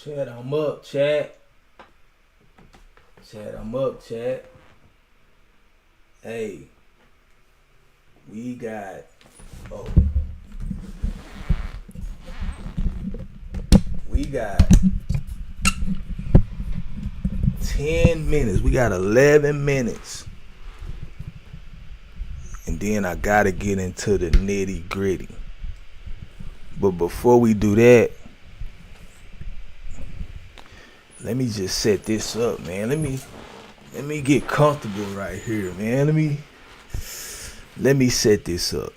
Chat, I'm up, chat. Chat, I'm up, chat. Hey, we got, oh, we got 10 minutes. We got 11 minutes. And then I gotta get into the nitty gritty. But before we do that, let me just set this up, man. Let me get comfortable right here, man. Let me set this up.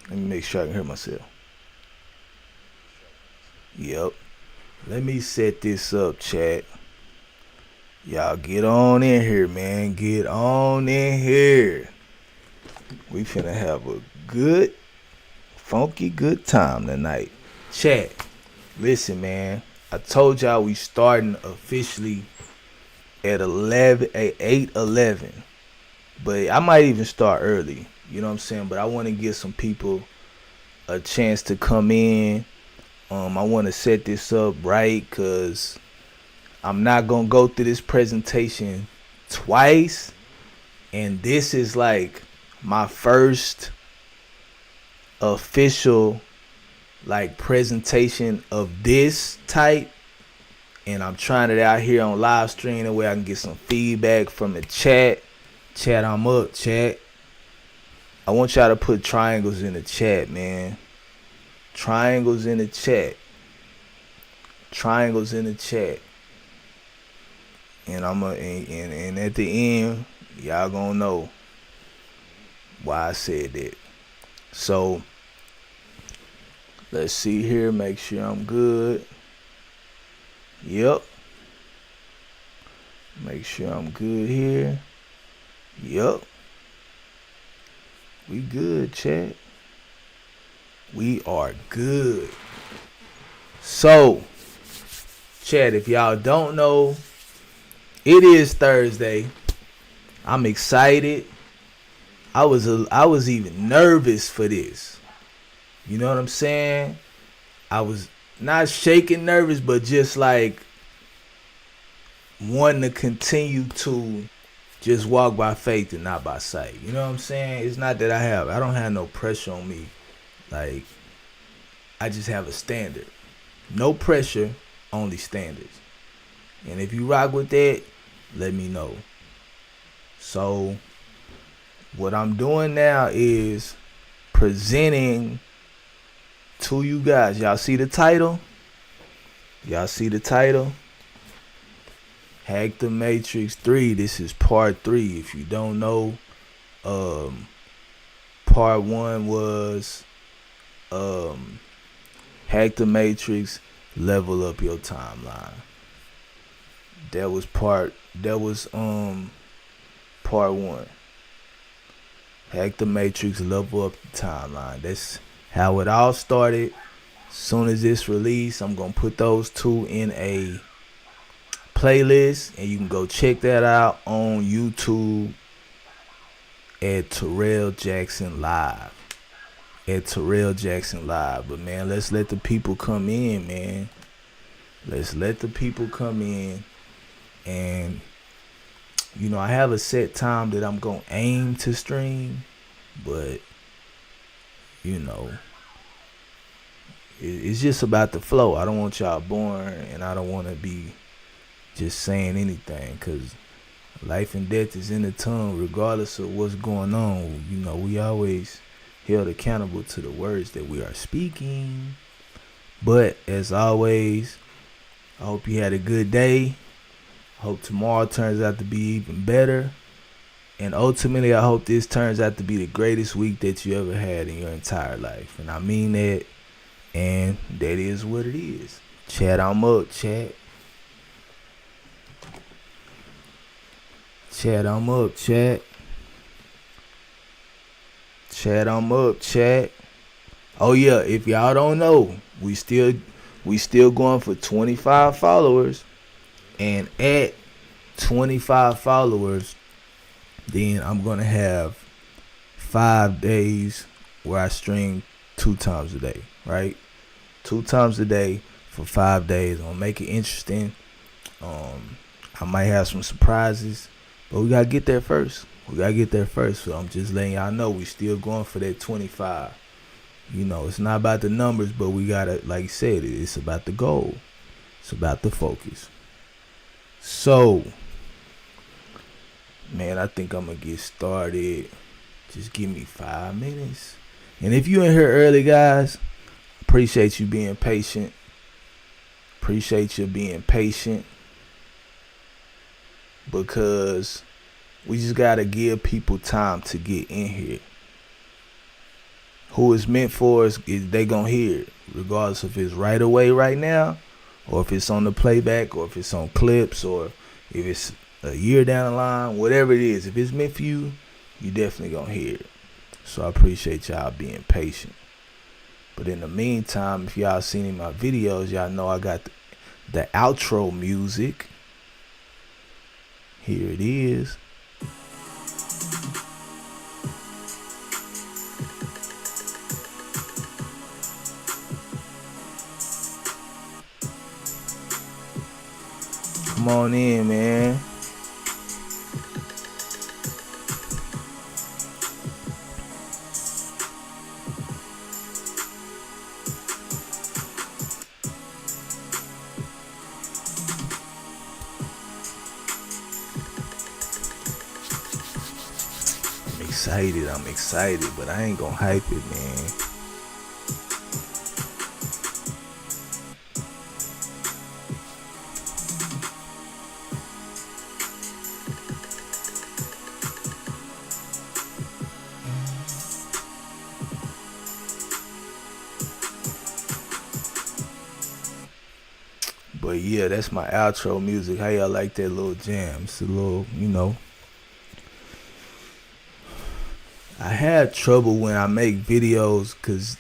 Let me make sure I can hear myself. Yep. Let me set this up, chat. Y'all get on in here, man. Get on in here. We finna have a good, funky good time tonight. Chat, listen, man. I told y'all we starting officially at 8:11. But I might even start early. You know what I'm saying? But I want to give some people a chance to come in. I want to set this up right because I'm not going to go through this presentation twice. And this is like my first official like presentation of this type. And I'm trying it out here on live stream the way I can get some feedback from the chat. Chat, I'm up, chat. I want y'all to put triangles in the chat, man. Triangles in the chat. Triangles in the chat. And and at the end, y'all gonna know why I said that. So let's see here, make sure I'm good. Yep. Make sure I'm good here. Yep. We good, chat. We are good. So, chat, if y'all don't know, it is Thursday. I'm excited. I was even nervous for this. You know what I'm saying? I was not shaking nervous, but just like wanting to continue to just walk by faith and not by sight. You know what I'm saying? It's not that I don't have no pressure on me. Like, I just have a standard. No pressure, only standards. And if you rock with that, let me know. So, what I'm doing now is presenting to you guys. Y'all see the title? Y'all see the title? Hack the Matrix 3. This is part 3. If you don't know, part 1 was Hack the Matrix, level up your timeline. That was part 1. Hack the Matrix, level up the timeline. That's how it all started. Soon as this release, I'm gonna put those two in a playlist, and you can go check that out on YouTube at TerrellJacksonlive. At TerrellJacksonlive. But man, let's let the people come in, man. Let's let the people come in. And you know, I have a set time that I'm gonna aim to stream, but you know, it's just about the flow. I don't want y'all boring, and I don't want to be just saying anything, because life and death is in the tongue. Regardless of what's going on, you know, we always held accountable to the words that we are speaking. But as always, I hope you had a good day. I hope tomorrow turns out to be even better. And ultimately, I hope this turns out to be the greatest week that you ever had in your entire life. And I mean that. And that is what it is. Chat, I'm up, chat. Chat, I'm up, chat. Chat, I'm up, chat. Oh yeah, if y'all don't know, we still going for 25 followers. And at 25 followers, then I'm gonna have 5 days where I stream 2 times a day, right? 2 times a day for 5 days. I'm gonna make it interesting. I might have some surprises, but we gotta get there first. So I'm just letting y'all know we still going for that 25. You know, it's not about the numbers, but we gotta, like you said, it's about the goal. It's about the focus. So, man, I think I'm gonna get started. Just give me 5 minutes. And if you in here early, guys, appreciate you being patient. Because we just gotta give people time to get in here. Who it's meant for is they gonna hear it, regardless if it's right away right now, or if it's on the playback, or if it's on clips, or if it's a year down the line, whatever it is. If it's meant for you, you definitely gonna hear it. So I appreciate y'all being patient. But in the meantime, if y'all seen my videos, y'all know I got the outro music. Here it is. Come on in, man. I'm excited, but I ain't gonna hype it, man. But yeah, that's my outro music. How y'all like that little jam? It's a little, you know. I have trouble when I make videos because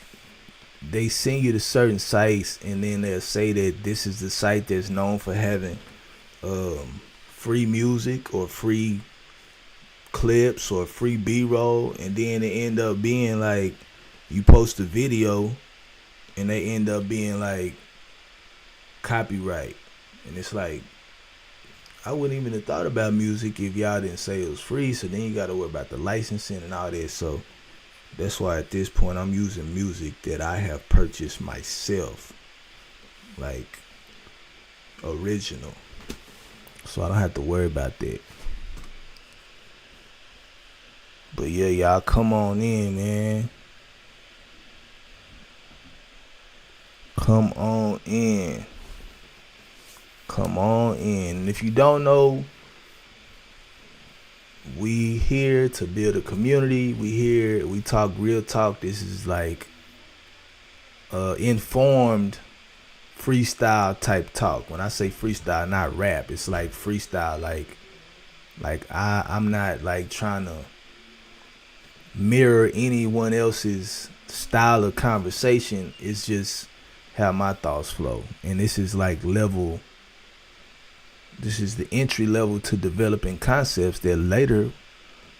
they send you to certain sites and then they'll say that this is the site that's known for having free music or free clips or free B-roll, and then it end up being like you post a video and they end up being like copyright, and it's like I wouldn't even have thought about music if y'all didn't say it was free. So then you gotta worry about the licensing and all that. So that's why at this point I'm using music that I have purchased myself, like original, so I don't have to worry about that. But yeah, y'all come on in, man. Come on in. And if you don't know, we here to build a community. We talk real talk. This is like informed freestyle type talk. When I say freestyle, not rap, it's like freestyle, like I'm not like trying to mirror anyone else's style of conversation. It's just how my thoughts flow. And this is like this is the entry level to developing concepts that later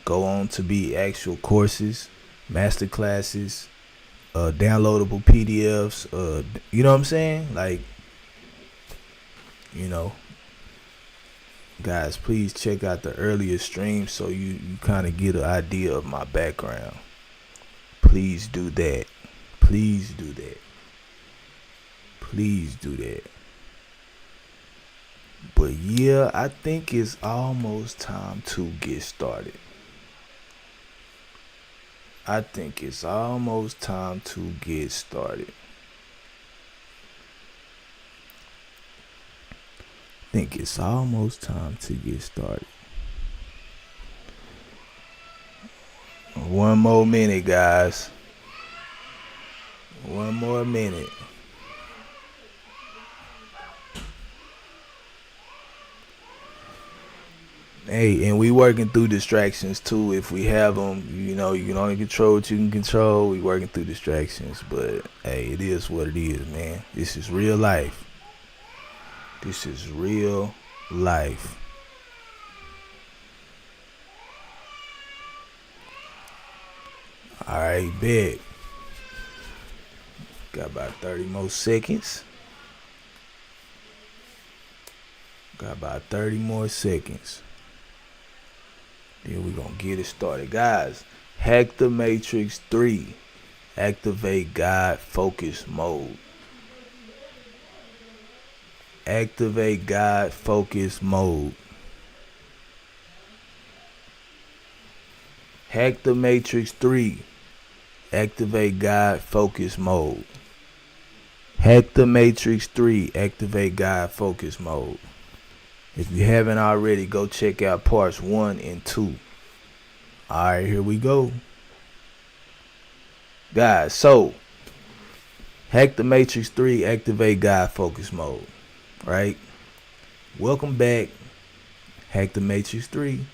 go on to be actual courses, master classes, downloadable PDFs, you know what I'm saying? Like, you know, guys, please check out the earlier streams so you kind of get an idea of my background. Please do that. But yeah, I think it's almost time to get started. One more minute, guys. One more minute. Hey, and we working through distractions too. If we have them, you know, you can only control what you can control. We working through distractions, but hey, it is what it is, man. This is real life. All right, bet. Got about 30 more seconds. Got about 30 more seconds. Then we're going to get it started. Guys, Hack the Matrix 3. Activate God Focus Mode. Activate God Focus Mode. Hack the Matrix 3. Activate God Focus Mode. Hack the Matrix 3. Activate God Focus Mode. If you haven't already, go check out parts 1 and 2. Alright, here we go. Guys, so Hack the Matrix 3. Activate God Focus Mode. Right? Welcome back. Hack the Matrix 3.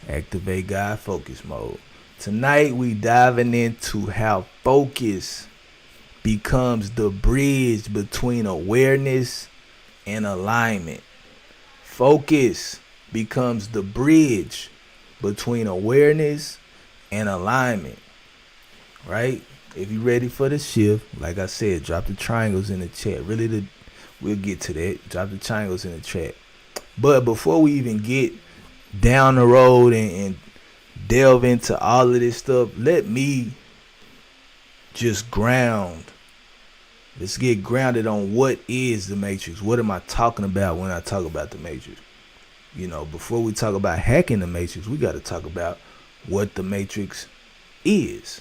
Activate God Focus Mode. Tonight we diving into how focus becomes the bridge between awareness and alignment. Focus becomes the bridge between awareness and alignment. Right? If you're ready for the shift, like I said, drop the triangles in the chat. We'll get to that. Drop the triangles in the chat. But before we even get down the road and delve into all of this stuff, let me just ground. Let's get grounded on what is the Matrix. What am I talking about when I talk about the Matrix? You know, before we talk about hacking the Matrix, we got to talk about what the Matrix is.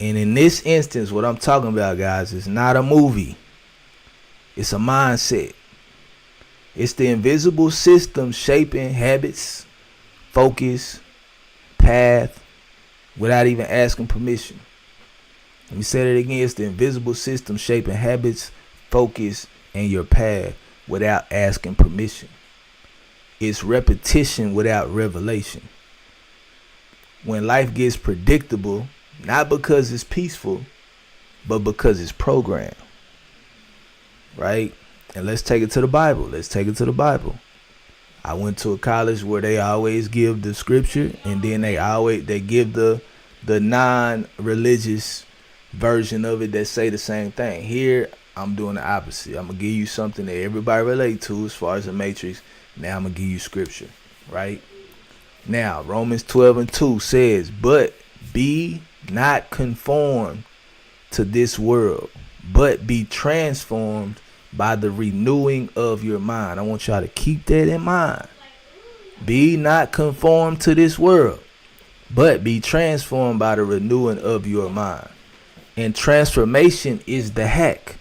And in this instance, what I'm talking about, guys, is not a movie. It's a mindset. It's the invisible system shaping habits, focus, path, without even asking permission. Let me say that again. It's the invisible system shaping habits, focus, and your path without asking permission. It's repetition without revelation. When life gets predictable, not because it's peaceful, but because it's programmed. Right? And let's take it to the Bible. Let's take it to the Bible. I went to a college where they always give the scripture, and then they give the non-religious version of it that say the same thing. Here, I'm doing the opposite. I'm going to give you something that everybody relate to as far as the Matrix. Now I'm going to give you scripture. Right? Now, Romans 12:2 says, but be not conformed to this world, but be transformed by the renewing of your mind. I want y'all to keep that in mind. Be not conformed to this world, but be transformed by the renewing of your mind. And transformation is the hack.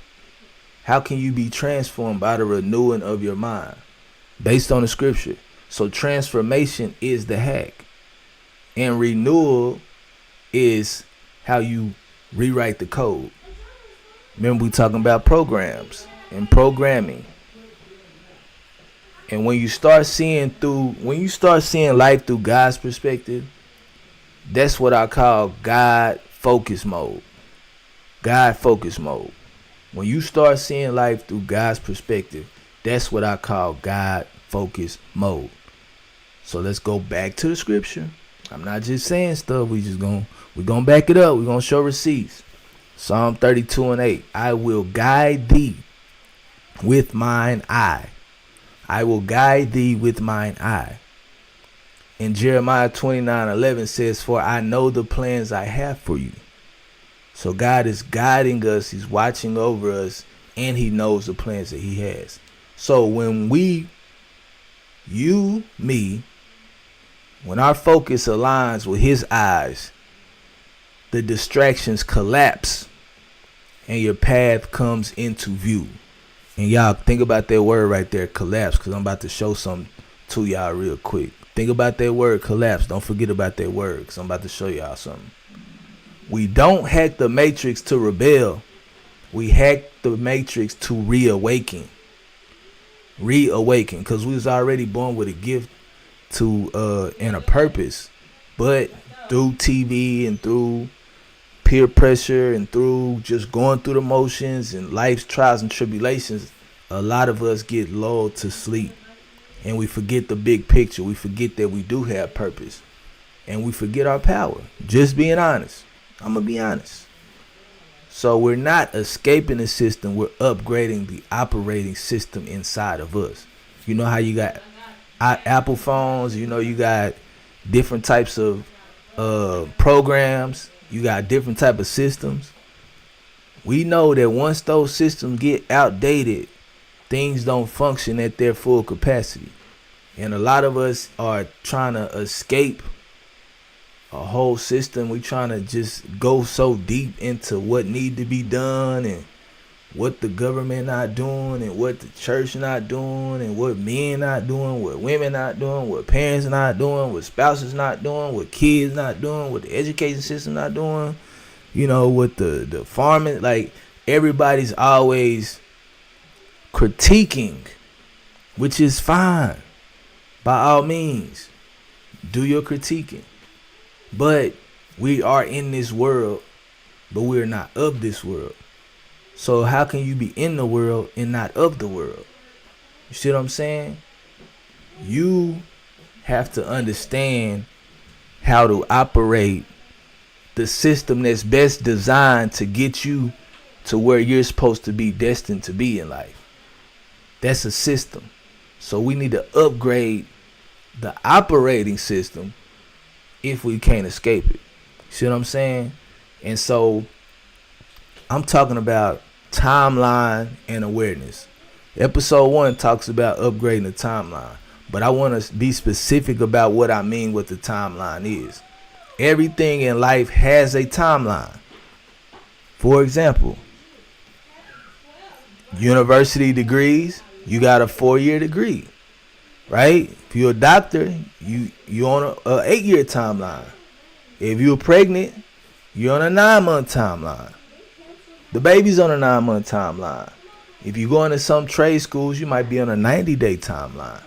How can you be transformed by the renewing of your mind? Based on the scripture. So transformation is the hack. And renewal is how you rewrite the code. Remember, we talking about programs and programming. And when you start seeing life through God's perspective, that's what I call God focus mode. God focus mode. When you start seeing life through God's perspective, that's what I call God focus mode. So let's go back to the scripture. I'm not just saying stuff. We're gonna back it up. We're gonna show receipts. Psalm 32:8. I will guide thee with mine eye. I will guide thee with mine eye. And Jeremiah 29:11 says, for I know the plans I have for you. So God is guiding us. He's watching over us, and he knows the plans that he has. So when when our focus aligns with his eyes, the distractions collapse and your path comes into view. And y'all think about that word right there, collapse, because I'm about to show something to y'all real quick. Think about that word, collapse. Don't forget about that word, because I'm about to show y'all something. We don't hack the Matrix to rebel. We hack the Matrix to reawaken. Reawaken, because we was already born with a gift and a purpose. But through TV and through peer pressure and through just going through the motions and life's trials and tribulations, a lot of us get lulled to sleep. And we forget the big picture. We forget that we do have purpose. And we forget our power. Just being honest. I'm going to be honest. So we're not escaping the system. We're upgrading the operating system inside of us. You know how you got Apple phones, you know, you got different types of programs, you got different type of systems. We know that once those systems get outdated, things don't function at their full capacity. And a lot of us are trying to escape a whole system. We trying to just go so deep into what need to be done and what the government not doing and what the church not doing and what men not doing, what women not doing, what parents not doing, what spouses not doing, what kids not doing, what the education system not doing, you know, what the farming, like everybody's always critiquing, which is fine. By all means, do your critiquing. But we are in this world, but we are not of this world. So how can you be in the world and not of the world? You see what I'm saying? You have to understand how to operate the system that's best designed to get you to where you're supposed to be destined to be in life. That's a system. So we need to upgrade the operating system if we can't escape it. See what I'm saying? And so I'm talking about timeline and awareness. Episode 1 talks about upgrading the timeline, but I want to be specific about what I mean what the timeline is. Everything in life has a timeline. For example, university degrees, you got a 4-year degree, right? If you're a doctor, you on a 8-year timeline. If you're pregnant, you're on a 9-month timeline. The baby's on a 9-month timeline. If you go into some trade schools, you might be on a 90-day timeline.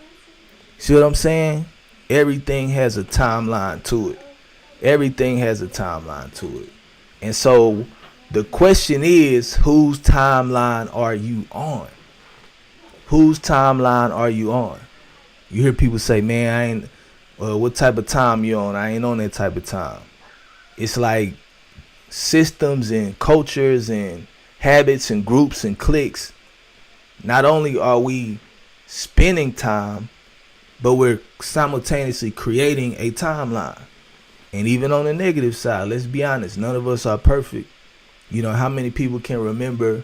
See what I'm saying? Everything has a timeline to it. Everything has a timeline to it. And so the question is, whose timeline are you on? Whose timeline are you on? You hear people say, man, I ain't, what type of time you on? I ain't on that type of time. It's like systems and cultures and habits and groups and cliques. Not only are we spending time, but we're simultaneously creating a timeline. And even on the negative side, let's be honest, none of us are perfect. You know, how many people can remember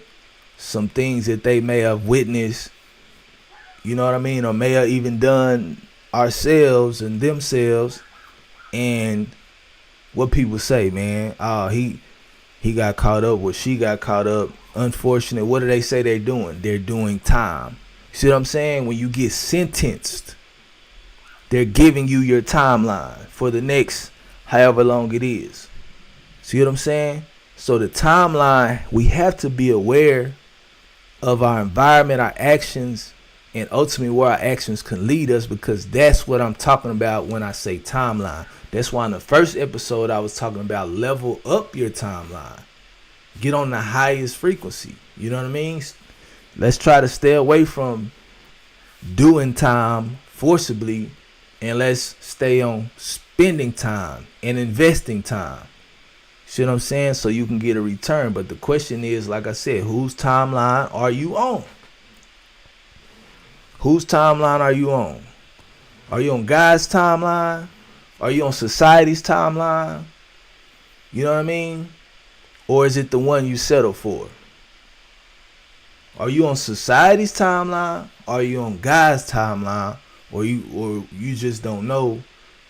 some things that they may have witnessed, you know what I mean, or may have even done ourselves and themselves, and what people say, man, oh, he got caught up, or she got caught up. Unfortunate. What do they say they're doing? They're doing time. See what I'm saying? When you get sentenced, they're giving you your timeline for the next however long it is. See what I'm saying? So the timeline, we have to be aware of our environment, our actions, and ultimately where our actions can lead us, because that's what I'm talking about when I say timeline. That's why in the first episode I was talking about level up your timeline. Get on the highest frequency. You know what I mean? Let's try to stay away from doing time forcibly, and let's stay on spending time and investing time. See what I'm saying? So you can get a return. But the question is, like I said, whose timeline are you on? Whose timeline are you on? Are you on God's timeline? Are you on society's timeline? You know what I mean? Or is it the one you settle for? Are you on society's timeline? Are you on God's timeline? Or you just don't know,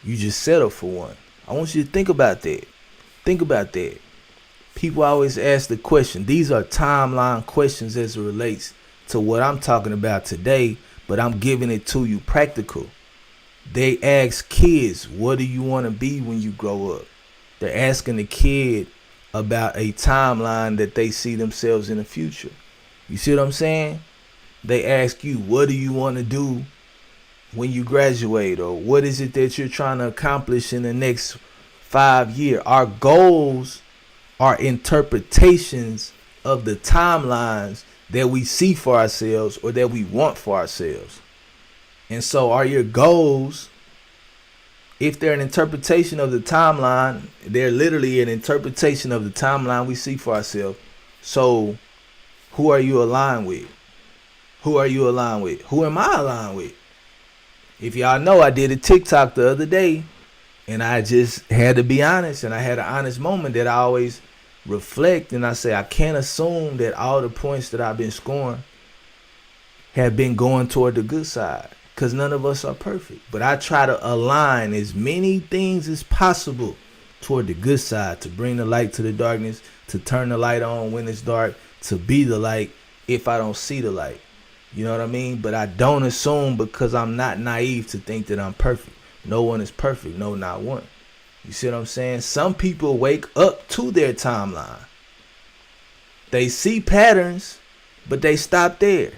you just settle for one? I want you to think about that. Think about that. People always ask the question. These are timeline questions as it relates to what I'm talking about today, but I'm giving it to you practical. They ask kids, what do you want to be when you grow up? They're asking the kid about a timeline that they see themselves in the future. You see what I'm saying? They ask you, what do you want to do when you graduate? Or what is it that you're trying to accomplish in the next 5 years? Our goals are interpretations of the timelines that we see for ourselves or that we want for ourselves. And so are your goals, if they're an interpretation of the timeline, they're literally an interpretation of the timeline we see for ourselves. So who are you aligned with? Who are you aligned with? Who am I aligned with? If y'all know, I did a TikTok the other day, and I just had to be honest, and I had an honest moment that I always reflect, and I say I can't assume that all the points that I've been scoring have been going toward the good side, because none of us are perfect. But I try to align as many things as possible toward the good side, to bring the light to the darkness, to turn the light on when it's dark, to be the light if I don't see the light. You know what I mean? But I don't assume, because I'm not naive to think that I'm perfect. No one is perfect. No, not one. You see what I'm saying? Some people wake up to their timeline. They see patterns, but they stop there.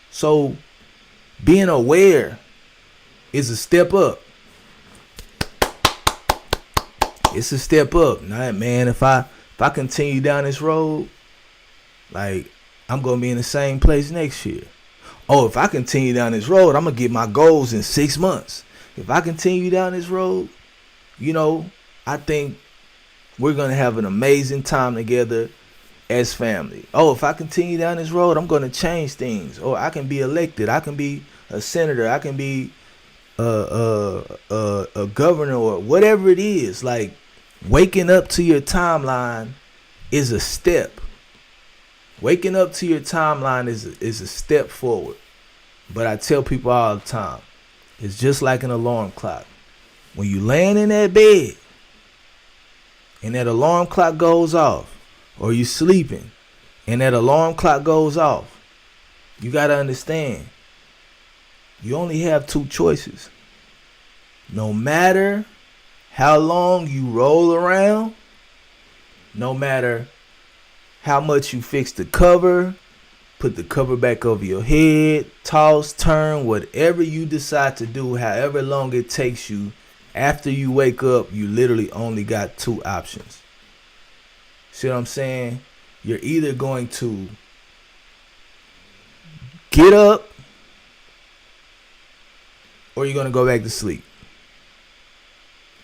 So being aware is a step up. It's a step up. Nah, man, if I continue down this road, like, I'm going to be in the same place next year. Oh, if I continue down this road, I'm going to get my goals in 6 months. If I continue down this road, you know, I think we're going to have an amazing time together as family. Oh, if I continue down this road, I'm going to change things. Or I can be elected. I can be a senator. I can be a governor, or whatever it is. Like, waking up to your timeline is a step. Waking up to your timeline is a step forward. But I tell people all the time, it's just like an alarm clock. When you laying in that bed and that alarm clock goes off, or you sleeping and that alarm clock goes off, you got to understand, you only have 2 choices. No matter how long you roll around, no matter how much you fix the cover, put the cover back over your head, toss, turn, whatever you decide to do, however long it takes you, after you wake up, you literally only got 2 options. See what I'm saying? You're either going to get up, or you're going to go back to sleep.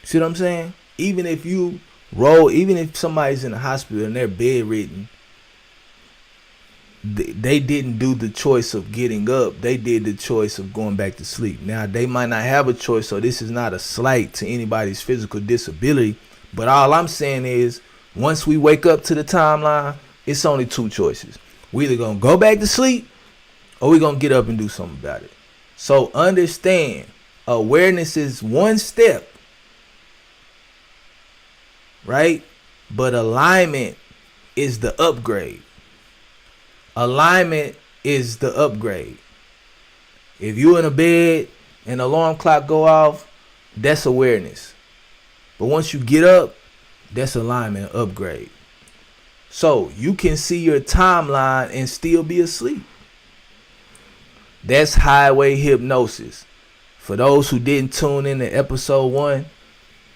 See what I'm saying? Even if you roll, even if somebody's in the hospital and they're bedridden, they didn't do the choice of getting up. They did the choice of going back to sleep. Now, they might not have a choice, so this is not a slight to anybody's physical disability. But all I'm saying is, once we wake up to the timeline, it's only 2 choices. We're either going to go back to sleep, or we're going to get up and do something about it. So understand, awareness is 1 step, right? But alignment is the upgrade. Alignment is the upgrade. If you in a bed and the alarm clock go off, that's awareness. But once you get up, that's alignment, upgrade. So you can see your timeline and still be asleep. That's highway hypnosis. For those who didn't tune in to episode 1,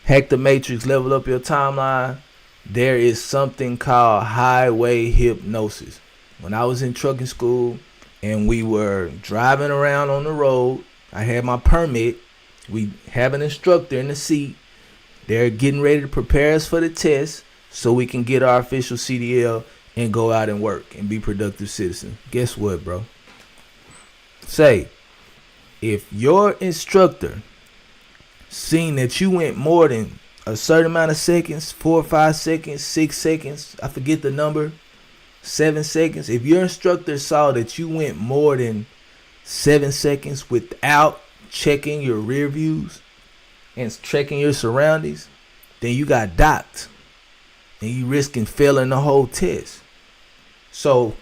Hack the Matrix, Level Up Your Timeline, there is something called highway hypnosis. When I was in trucking school and we were driving around on the road, I had my permit. We have an instructor in the seat. They're getting ready to prepare us for the test so we can get our official CDL and go out and work and be productive citizens. Guess what, bro? Say, if your instructor seen that you went more than a certain amount of seconds, 4 or 5 seconds, 6 seconds, I forget the number, 7 seconds. If your instructor saw that you went more than 7 seconds without checking your rear views and checking your surroundings, then you got docked and you risking failing the whole test. So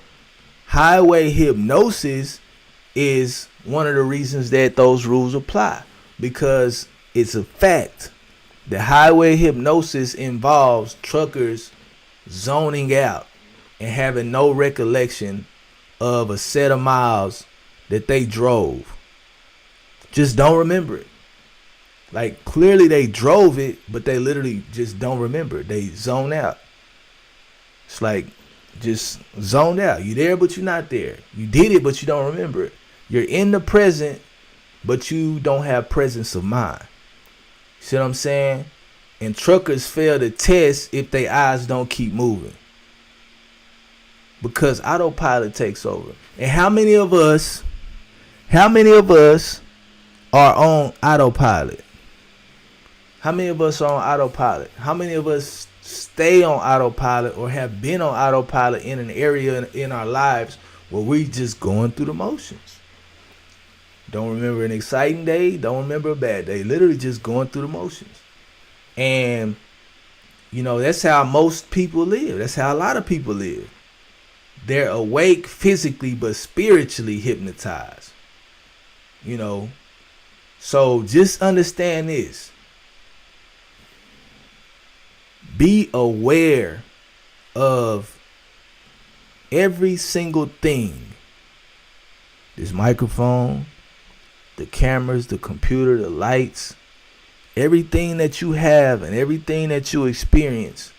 highway hypnosis is one of the reasons that those rules apply, because it's a fact. The highway hypnosis involves truckers zoning out and having no recollection of a set of miles that they drove. Just don't remember it. Like, clearly they drove it, but they literally just don't remember it. They zone out. It's like, just zoned out. You there, but you're not there. You did it, but you don't remember it. You're in the present, but you don't have presence of mind. See what I'm saying? And truckers fail the test if their eyes don't keep moving. because autopilot takes over. And how many of us are on autopilot? How many of us are on autopilot? How many of us stay on autopilot or have been on autopilot in an area in our lives where we just going through the motions? Don't remember an exciting day, don't remember a bad day. Literally just going through the motions. And, you know, that's how most people live. That's how a lot of people live. They're awake physically, but spiritually hypnotized. You know, so just understand this. Be aware of every single thing. This microphone, the cameras, the computer, the lights, everything that you have and everything that you experience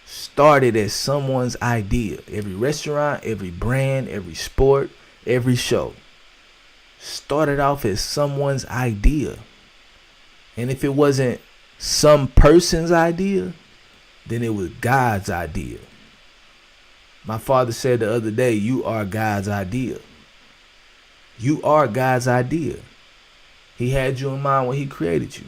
started as someone's idea. Every restaurant, every brand, every sport, every show started off as someone's idea. And if it wasn't some person's idea, then it was God's idea. My father said the other day, you are God's idea. You are God's idea. He had you in mind when he created you.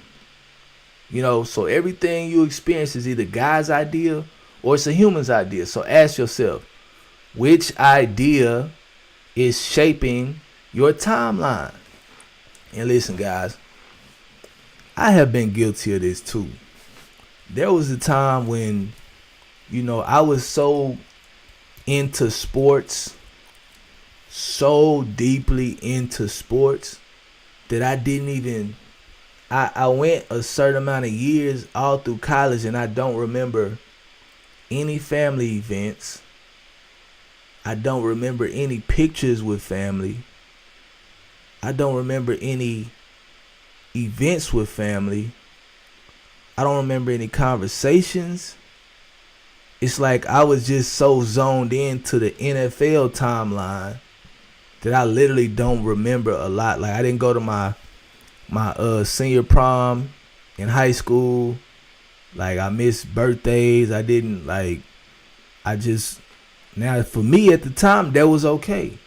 You know, so everything you experience is either God's idea or it's a human's idea. So ask yourself, which idea is shaping your timeline? And listen, guys, I have been guilty of this too. There was a time when, you know, I was so into sports, so deeply into sports that I didn't even, I went a certain amount of years all through college and I don't remember any family events. I don't remember any pictures with family. I don't remember any events with family. I don't remember any conversations. It's like I was just so zoned into the NFL timeline that I literally don't remember a lot. Like I didn't go to my senior prom in high school. Like I missed birthdays. I didn't now for me at the time that was okay.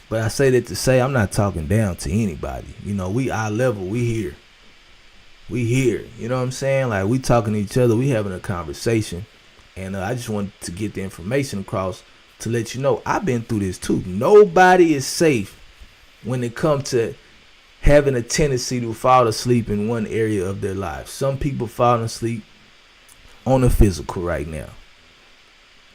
But I say that to say I'm not talking down to anybody. You know, we our level, we here. We here. You know what I'm saying? Like we talking to each other, we having a conversation. And I just wanted to get the information across to let you know I've been through this too. Nobody is safe when it comes to having a tendency to fall asleep in one area of their life. Some people falling asleep on the physical right now.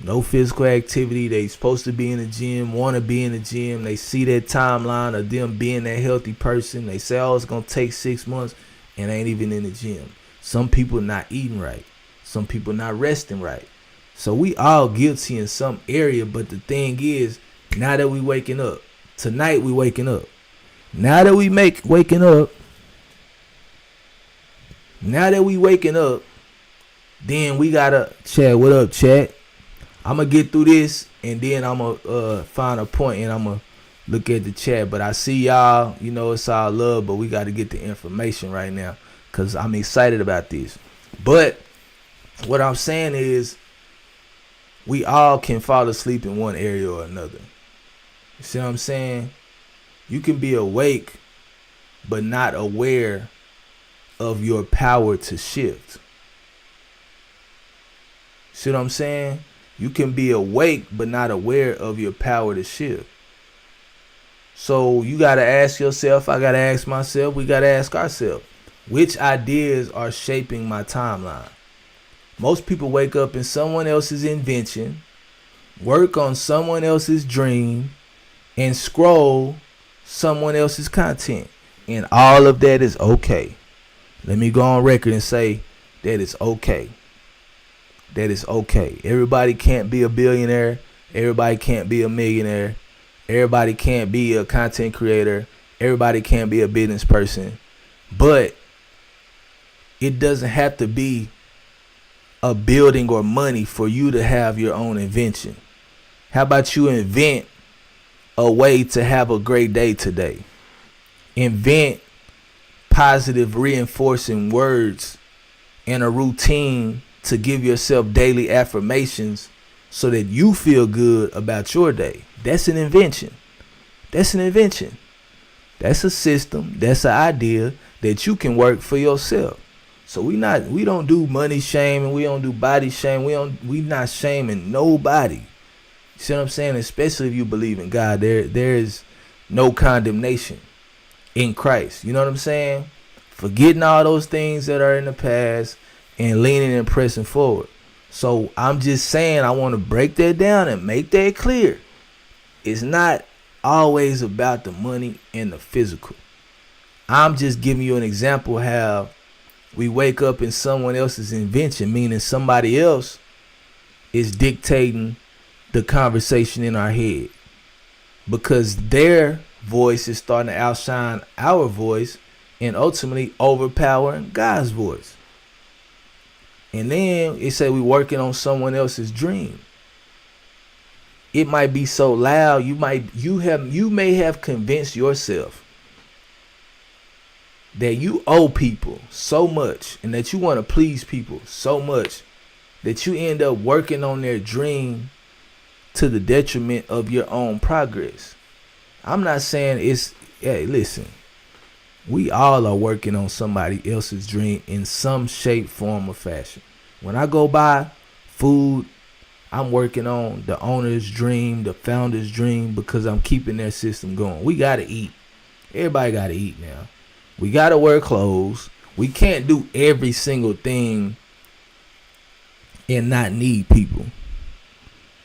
No physical activity. They supposed to be in the gym, want to be in the gym. They see that timeline of them being that healthy person. They say, oh, it's going to take 6 months and ain't even in the gym. Some people not eating right. Some people not resting right. So we all guilty in some area. But the thing is, now that we waking up, tonight we waking up. Now that we waking up, then we gotta, Chad, what up, Chad? I'm gonna get through this and then I'm gonna find a point and I'm gonna look at the chat. But I see y'all, you know, it's all love, but we gotta get the information right now because I'm excited about this. But what I'm saying is we all can fall asleep in one area or another. You see what I'm saying? You can be awake but not aware of your power to shift. See what I'm saying? You can be awake but not aware of your power to shift. So you got to ask yourself, I got to ask myself, we got to ask ourselves, which ideas are shaping my timeline? Most people wake up in someone else's invention, work on someone else's dream, and scroll someone else's content. And all of that is okay. Let me go on record and say that it's okay. That is okay. Everybody can't be a billionaire. Everybody can't be a millionaire. Everybody can't be a content creator. Everybody can't be a business person. But it doesn't have to be a building or money for you to have your own invention. How about you invent a way to have a great day today? Invent positive reinforcing words and a routine to give yourself daily affirmations so that you feel good about your day. That's an invention. That's an invention. That's a system. That's an idea that you can work for yourself. So we don't do money shaming. We don't do body shame. We not shaming nobody. You see what I'm saying? Especially if you believe in God. There is no condemnation in Christ. You know what I'm saying? Forgetting all those things that are in the past and leaning and pressing forward. So I'm just saying, I want to break that down and make that clear. It's not always about the money and the physical. I'm just giving you an example how we wake up in someone else's invention, meaning somebody else is dictating the conversation in our head because their voice is starting to outshine our voice and ultimately overpowering God's voice. And then it say we working on someone else's dream. It might be so loud, you may have convinced yourself that you owe people so much and that you want to please people so much that you end up working on their dream to the detriment of your own progress. I'm not saying hey, listen, we all are working on somebody else's dream in some shape, form, or fashion. When I go buy food, I'm working on the owner's dream, the founder's dream, because I'm keeping their system going. We got to eat. Everybody got to eat now. We got to wear clothes. We can't do every single thing and not need people.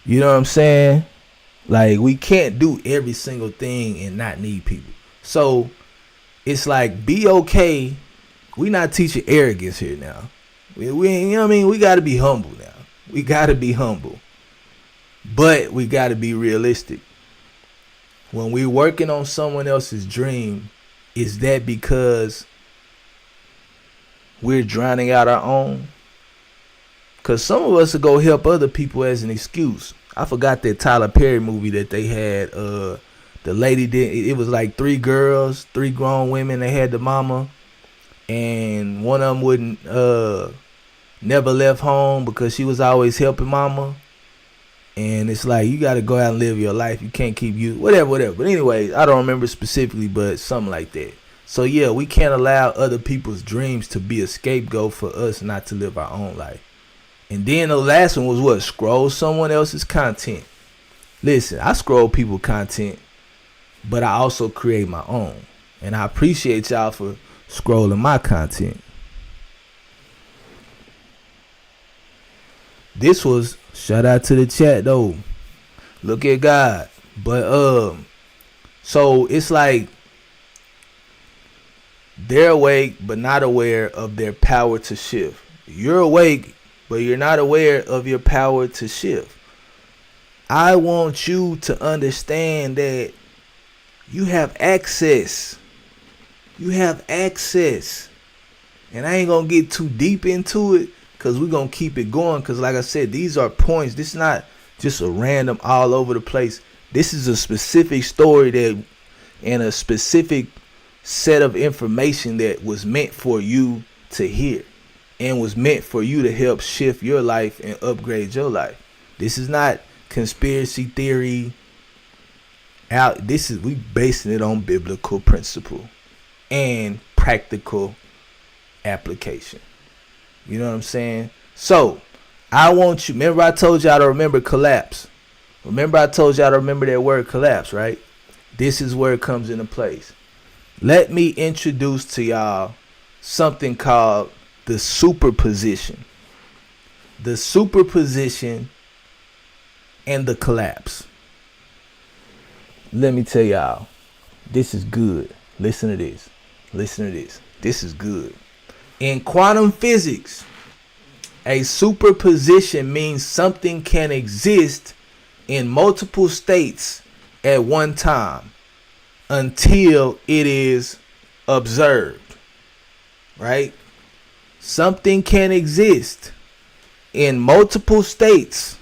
You know what I'm saying? Like, we can't do every single thing and not need people. So it's like, be okay. We not teaching arrogance here now. We you know what I mean? We got to be humble now. We got to be humble. But we got to be realistic. When we're working on someone else's dream, is that because we're drowning out our own? Because some of us will go help other people as an excuse. I forgot that Tyler Perry movie that they had. The lady did. It was like 3 girls, 3 grown women. They had the mama. And one of them wouldn't never left home because she was always helping mama. And it's like, you got to go out and live your life. You can't keep you, whatever. But anyway, I don't remember specifically, but something like that. So yeah, we can't allow other people's dreams to be a scapegoat for us not to live our own life. And then the last one was what? Scroll someone else's content. Listen, I scroll people content, but I also create my own. And I appreciate y'all for scrolling my content. This was, shout out to the chat though. Look at God. But so it's like they're awake but not aware of their power to shift. You're awake but you're not aware of your power to shift. I want you to understand that you have access. You have access. And I ain't gonna get too deep into it, because we're going to keep it going. Because like I said, these are points. This is not just a random all over the place. This is a specific story that and a specific set of information that was meant for you to hear. And was meant for you to help shift your life and upgrade your life. This is not conspiracy theory. We basing it on biblical principle and practical application. You know what I'm saying? So, I want you, remember I told y'all to remember collapse. Remember I told y'all to remember that word collapse, right? This is where it comes into place. Let me introduce to y'all something called the superposition. The superposition and the collapse. Let me tell y'all, this is good. Listen to this. Listen to this. This is good. In quantum physics, a superposition means something can exist in multiple states at one time until it is observed. Right? Something can exist in multiple states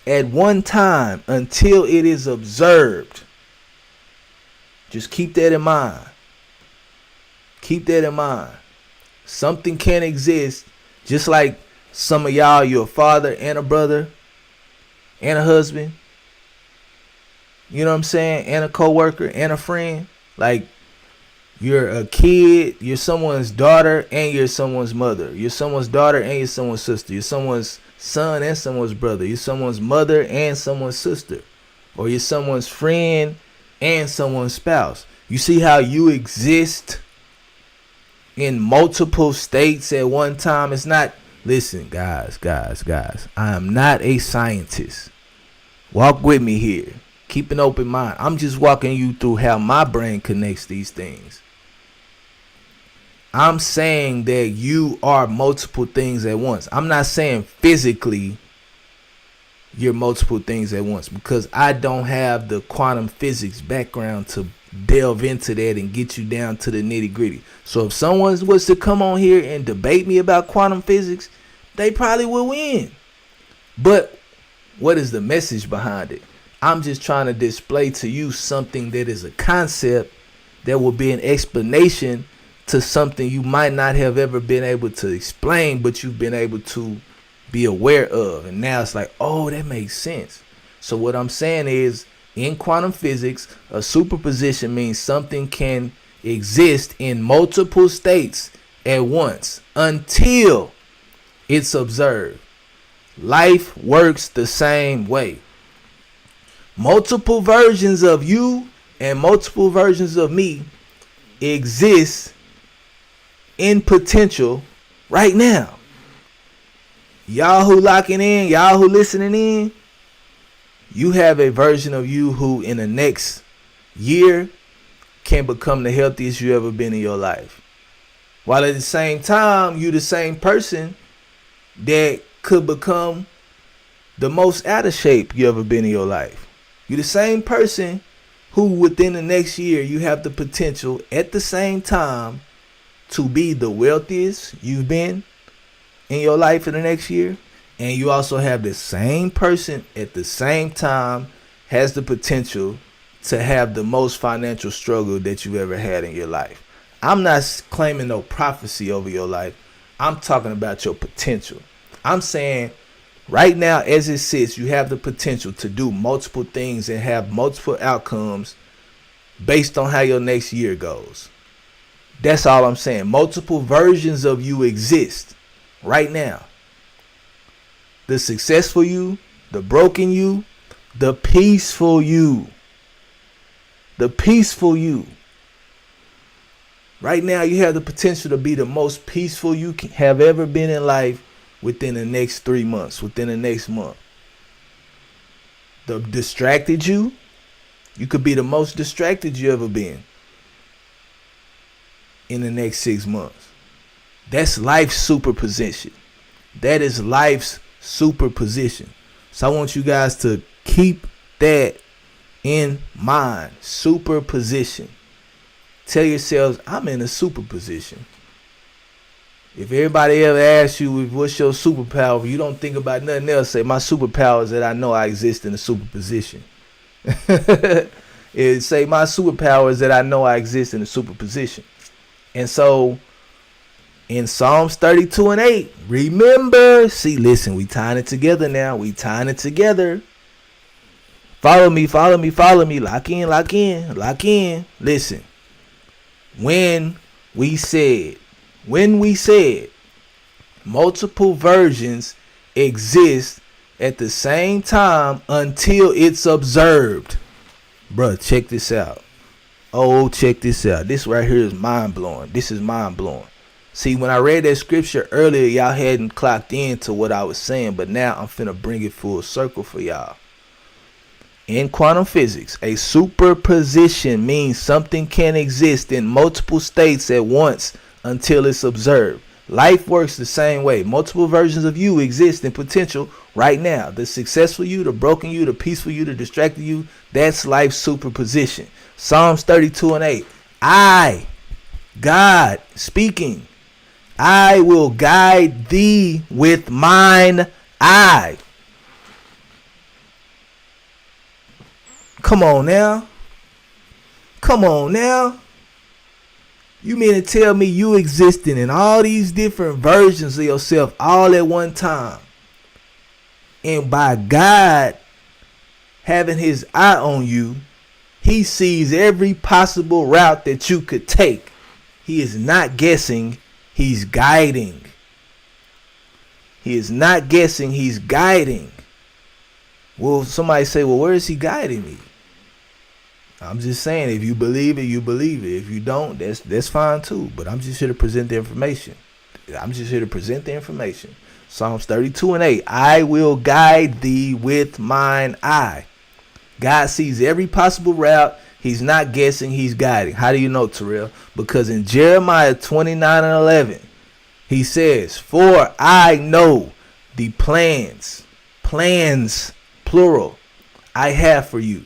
at one time until it is observed. Just keep that in mind. Keep that in mind. Something can exist, just like some of y'all, you're a father and a brother, and a husband. You know what I'm saying? And a coworker and a friend. Like, you're a kid, you're someone's daughter, and you're someone's mother. You're someone's daughter and you're someone's sister. You're someone's son and someone's brother. You're someone's mother and someone's sister. Or you're someone's friend and someone's spouse. You see how you exist in multiple states at one time? It's not, listen, guys. I am not a scientist. Walk with me here. Keep an open mind. I'm just walking you through how my brain connects these things. I'm saying that you are multiple things at once. I'm not saying physically you're multiple things at once, because I don't have the quantum physics background to delve into that and get you down to the nitty gritty. So if someone was to come on here and debate me about quantum physics, they probably will win. But what is the message behind it? I'm just trying to display to you something that is a concept that will be an explanation to something you might not have ever been able to explain, but you've been able to be aware of. And now it's like, oh, that makes sense. So what I'm saying is, in quantum physics, a superposition means something can exist in multiple states at once until it's observed. Life works the same way. Multiple versions of you and multiple versions of me exist in potential right now. Y'all who locking in, y'all who listening in, you have a version of you who in the next year can become the healthiest you ever been in your life. While at the same time, you the same person that could become the most out of shape you ever been in your life. You're the same person who within the next year you have the potential at the same time to be the wealthiest you've been in your life in the next year. And you also have the same person at the same time has the potential to have the most financial struggle that you ever had in your life. I'm not claiming no prophecy over your life. I'm talking about your potential. I'm saying right now, as it sits, you have the potential to do multiple things and have multiple outcomes based on how your next year goes. That's all I'm saying. Multiple versions of you exist right now. The successful you, the broken you, the peaceful you. The peaceful you. Right now, you have the potential to be the most peaceful you have ever been in life within the next 3 months, within the next month. The distracted you could be the most distracted you ever been in the next 6 months. That's life's superposition. That is life's superposition. So I want you guys to keep that in mind. Superposition. Tell yourselves, I'm in a superposition. If everybody ever asks you what's your superpower, you don't think about nothing else. Say, my superpower is that I know I exist in a superposition. Say, my superpower is that I know I exist in a superposition. And so in Psalms 32:8, remember, see, listen, we tying it together now. We tying it together. Follow me, follow me, follow me. Lock in, lock in, lock in. Listen, when we said multiple versions exist at the same time until it's observed. Bruh, check this out. Oh, check this out. This right here is mind-blowing. This is mind-blowing. See, when I read that scripture earlier, y'all hadn't clocked into what I was saying, but now I'm finna bring it full circle for y'all. In quantum physics, a superposition means something can exist in multiple states at once until it's observed. Life works the same way. Multiple versions of you exist in potential right now. The successful you, the broken you, the peaceful you, the distracted you, that's life's superposition. Psalms 32:8. I, God, speaking, I will guide thee with mine eye. Come on now. Come on now. You mean to tell me you existing in all these different versions of yourself all at one time? And by God having his eye on you, he sees every possible route that you could take. He is not guessing, he's guiding. He is not guessing, he's guiding. Well, somebody say, well, where is he guiding me? I'm just saying, if you believe it, you believe it. If you don't, that's fine too. But I'm just here to present the information. Psalms 32:8. I will guide thee with mine eye. God sees every possible route. He's not guessing, he's guiding. How do you know, Terrell? Because in Jeremiah 29:11, he says, for I know the plans, plural, I have for you.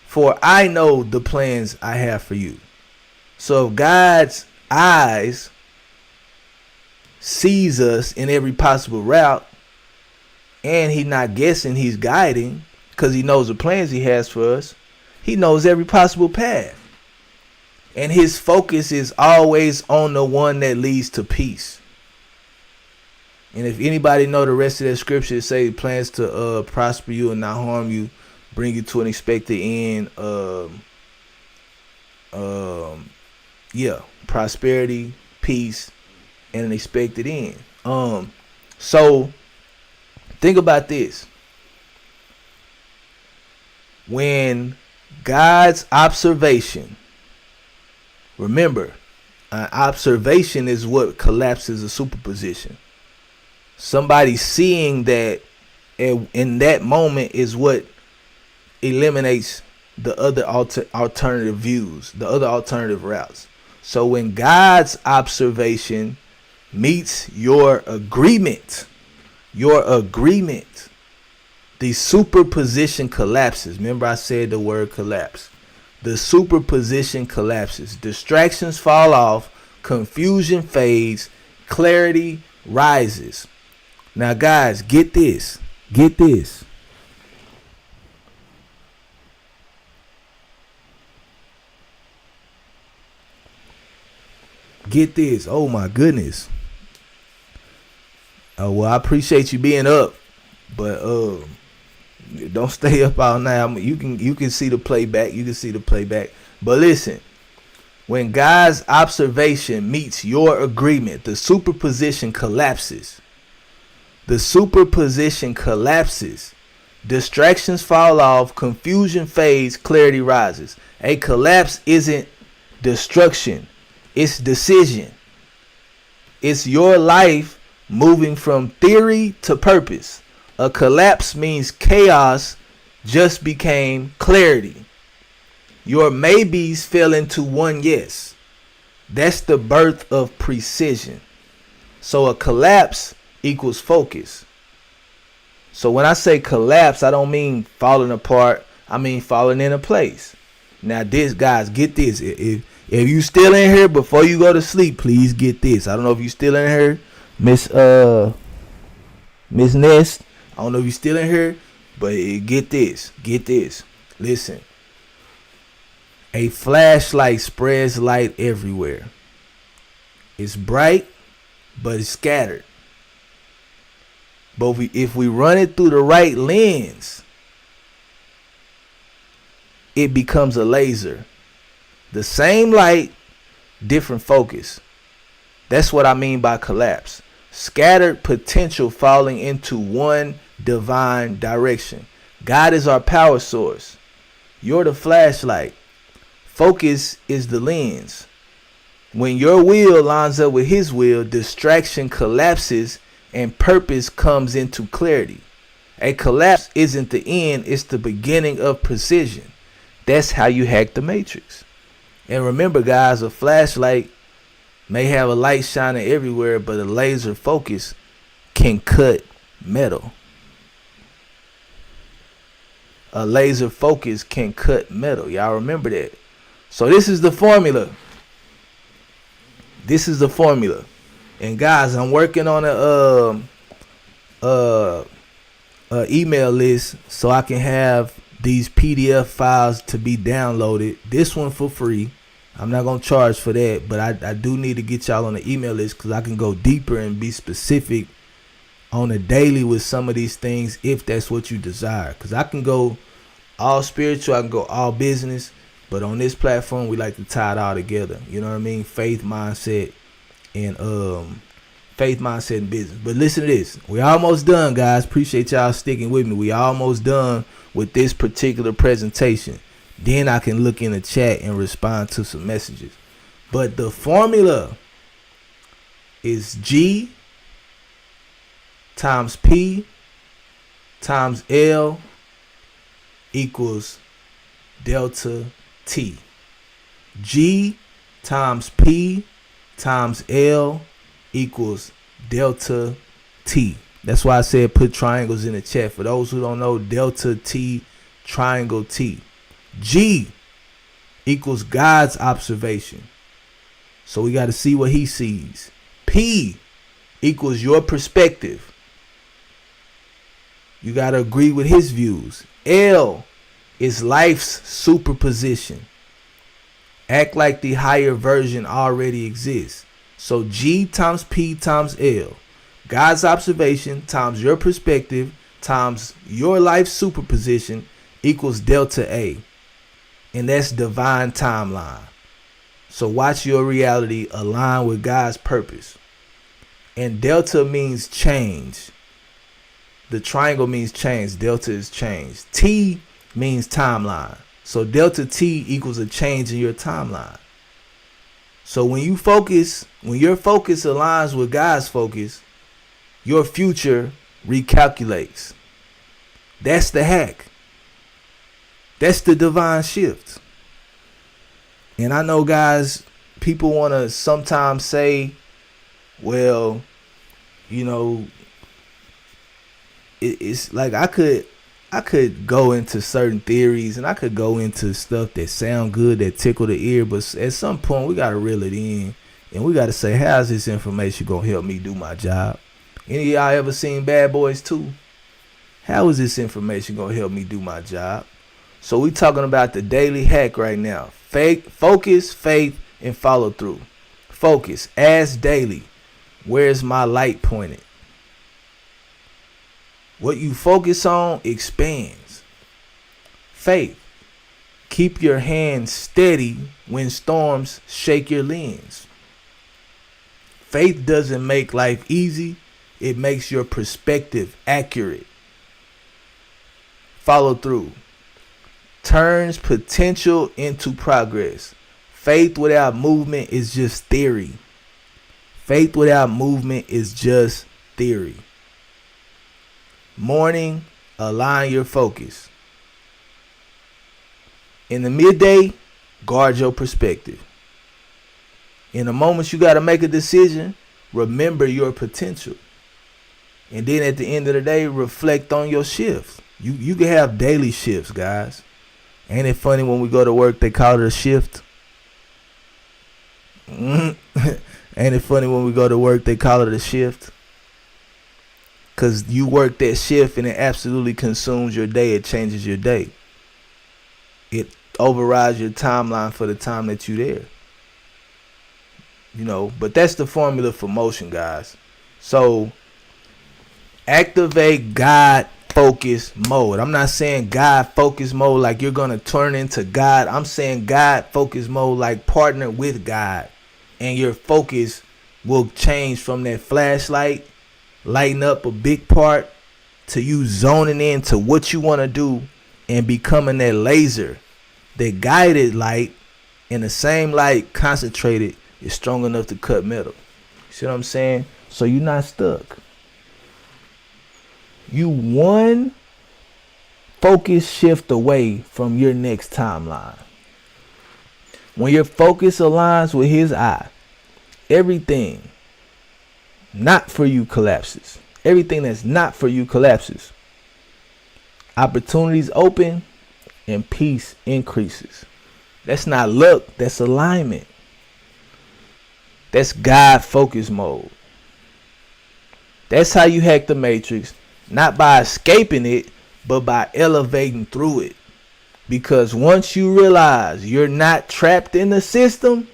For I know the plans I have for you. So if God's eyes sees us in every possible route, and he's not guessing, he's guiding, because he knows the plans he has for us. He knows every possible path. And his focus is always on the one that leads to peace. And if anybody know the rest of that scripture, it say plans to prosper you and not harm you, bring you to an expected end. Prosperity, peace, and an expected end. So think about this. When God's observation, remember, an observation is what collapses a superposition. Somebody seeing that in that moment is what eliminates the other alternative views, the other alternative routes. So when God's observation meets your agreement, the superposition collapses. Remember I said the word collapse. The superposition collapses. Distractions fall off. Confusion fades. Clarity rises. Now guys, get this. Get this. Get this. Oh my goodness. Well, I appreciate you being up, but don't stay up all night. You can see the playback. But listen, when God's observation meets your agreement, the superposition collapses. Distractions fall off. Confusion fades. Clarity rises. A collapse isn't destruction. It's decision. It's your life moving from theory to purpose. A collapse means chaos just became clarity. Your maybes fell into one yes. That's the birth of precision. So a collapse equals focus. So when I say collapse, I don't mean falling apart. I mean falling into place. Now this, guys, get this. If you still in here before you go to sleep, please get this. I don't know if you still in here, Miss Nest. I don't know if you still in here, but get this. Listen. A flashlight spreads light everywhere. It's bright, but it's scattered. But if we run it through the right lens, it becomes a laser. The same light, different focus. That's what I mean by collapse. Scattered potential falling into one divine direction. God is our power source. You're the flashlight. Focus is the lens. When your will lines up with his will, distraction collapses and purpose comes into clarity. A collapse isn't the end, it's the beginning of precision. That's how you hack the matrix. And remember, guys, a flashlight may have a light shining everywhere, but a laser focus can cut metal. A laser focus can cut metal. Y'all remember that. So this is the formula. And guys, I'm working on a email list so I can have these PDF files to be downloaded. This one for free. I'm not going to charge for that, but I do need to get y'all on the email list because I can go deeper and be specific on a daily with some of these things if that's what you desire. Because I can go all spiritual, I can go all business, but on this platform we like to tie it all together. You know what I mean? Faith mindset and business. But listen to this. We almost done, guys. Appreciate y'all sticking with me. We almost done with this particular presentation. Then I can look in the chat and respond to some messages. But the formula is G times P times L equals delta T. G times P times L equals delta T. That's why I said put triangles in the chat. For those who don't know, delta T, triangle T. G equals God's observation. So we got to see what he sees. P equals your perspective. You got to agree with his views. L is life's superposition. Act like the higher version already exists. So G times P times L. God's observation times your perspective times your life superposition equals delta A. And that's divine timeline. So watch your reality align with God's purpose. And delta means change. The triangle means change. Delta is change. T means timeline. So delta T equals a change in your timeline. So when your focus aligns with God's focus, your future recalculates. That's the hack. That's the divine shift. And I know, guys, people want to sometimes say, well, you know, it's like I could go into certain theories and I could go into stuff that sound good, that tickle the ear, but at some point we got to reel it in and we got to say, how's this information going to help me do my job? Any of y'all ever seen Bad Boys 2? How is this information going to help me do my job? So we talking about the daily hack right now. Focus, faith, and follow through. Focus. Ask daily, where's my light pointed? What you focus on expands. Faith. Keep your hand steady when storms shake your lens. Faith doesn't make life easy. It makes your perspective accurate. Follow through. Turns potential into progress. Faith without movement is just theory. Faith without movement is just theory. Morning, align your focus. In the midday, guard your perspective. In the moments you got to make a decision, remember your potential. And then at the end of the day, reflect on your shifts. You can have daily shifts, guys. Ain't it funny when we go to work, they call it a shift? Ain't it funny when we go to work, they call it a shift? Because you work that shift and it absolutely consumes your day. It changes your day. It overrides your timeline for the time that you're there. You know, but that's the formula for motion, guys. So activate God focus mode. I'm not saying God focus mode like you're going to turn into God. I'm saying God focus mode like partner with God. And your focus will change from that flashlight, lighting up a big part, to you zoning into what you want to do and becoming that laser, that guided light, and the same light concentrated is strong enough to cut metal. See what I'm saying? So you're not stuck. You one focus shift away from your next timeline. When your focus aligns with his eye, everything not for you collapses. Everything that's not for you collapses. Opportunities open and peace increases. That's not luck, that's alignment. That's God focus mode. That's how you hack the matrix. Not by escaping it, but by elevating through it. Because once you realize you're not trapped in the system,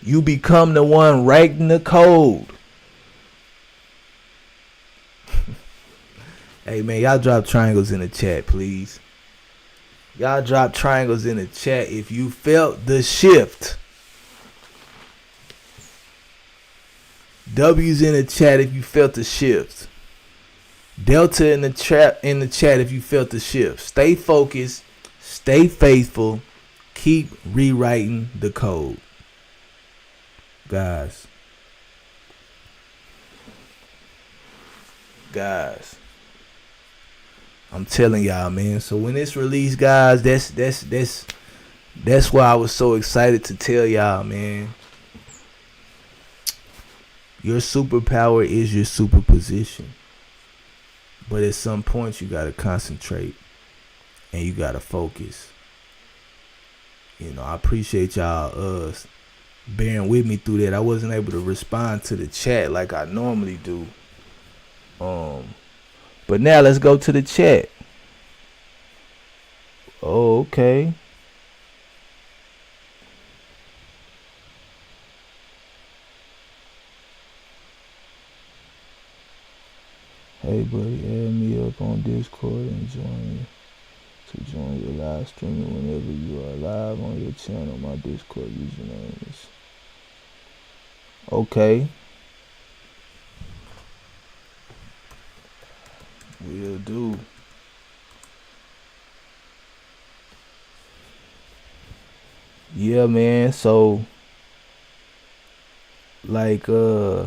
you become the one writing the code. Hey, man, y'all drop triangles in the chat, please. Y'all drop triangles in the chat if you felt the shift. W's in the chat if you felt the shift. Delta in the chat if you felt the shift. Stay focused. Stay faithful. Keep rewriting the code. Guys. I'm telling y'all, man. So when it's released, guys, that's why I was so excited to tell y'all, man. Your superpower is your superposition. But at some point, you got to concentrate and you got to focus. You know, I appreciate y'all bearing with me through that. I wasn't able to respond to the chat like I normally do. But now let's go to the chat. Oh, okay. Hey buddy, add me up on Discord and join your live streaming whenever you are live on your channel. My Discord username is okay. Will do. Yeah, man. So, like, Da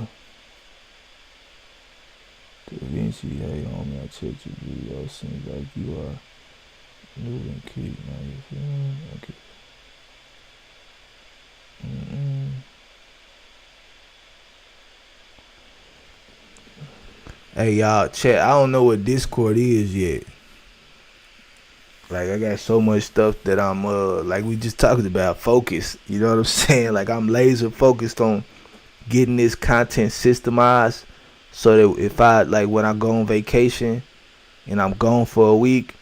Vinci, hey, homie, I checked your video. Seems like you are moving key. Now you feeling? Okay. Hey, y'all, chat. I don't know what Discord is yet. Like, I got so much stuff that I'm, like we just talked about, focus. You know what I'm saying? Like, I'm laser focused on getting this content systemized so that if I, like, when I go on vacation and I'm gone for a week,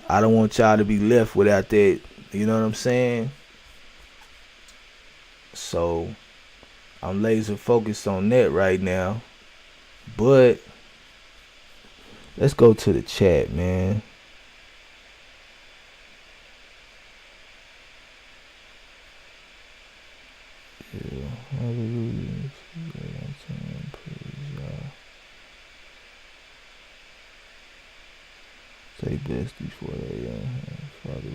I don't want y'all to be left without that. You know what I'm saying? So, I'm laser focused on that right now. But, let's go to the chat, man. Yeah, hallelujah. Praise y'all. Say blessed before they Father.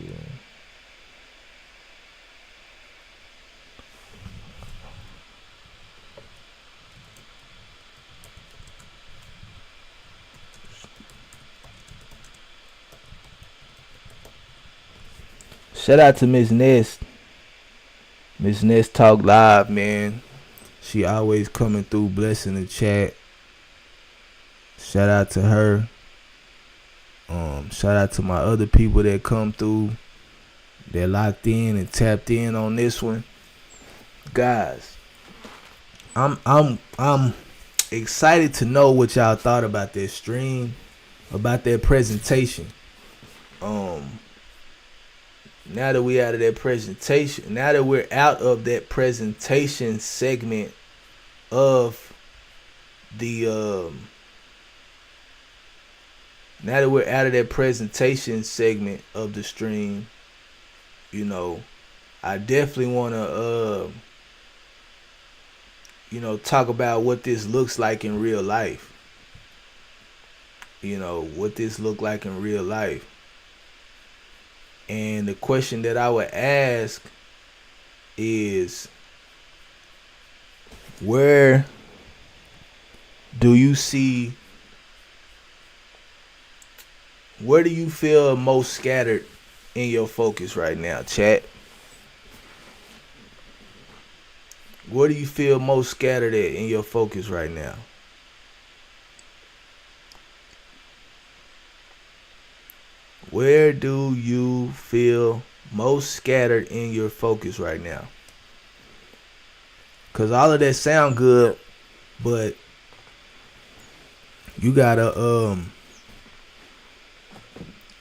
Shout out to Miss Nest. Miss Nest Talk Live, man. She always coming through, blessing the chat. Shout out to her. Shout out to my other people that come through. They're locked in and tapped in on this one. Guys, I'm excited to know what y'all thought about that stream, about that presentation. Now that we're out of that presentation, now that we're out of that presentation segment of the now that we're out of that presentation segment of the stream, you know, I definitely want to you know, talk about what this looks like in real life. You know, what this look like in real life. And the question that I would ask is, where do you feel most scattered in your focus right now, chat? Where do you feel most scattered at in your focus right now? Where do you feel most scattered in your focus right now? Because all of that sound good, but you gotta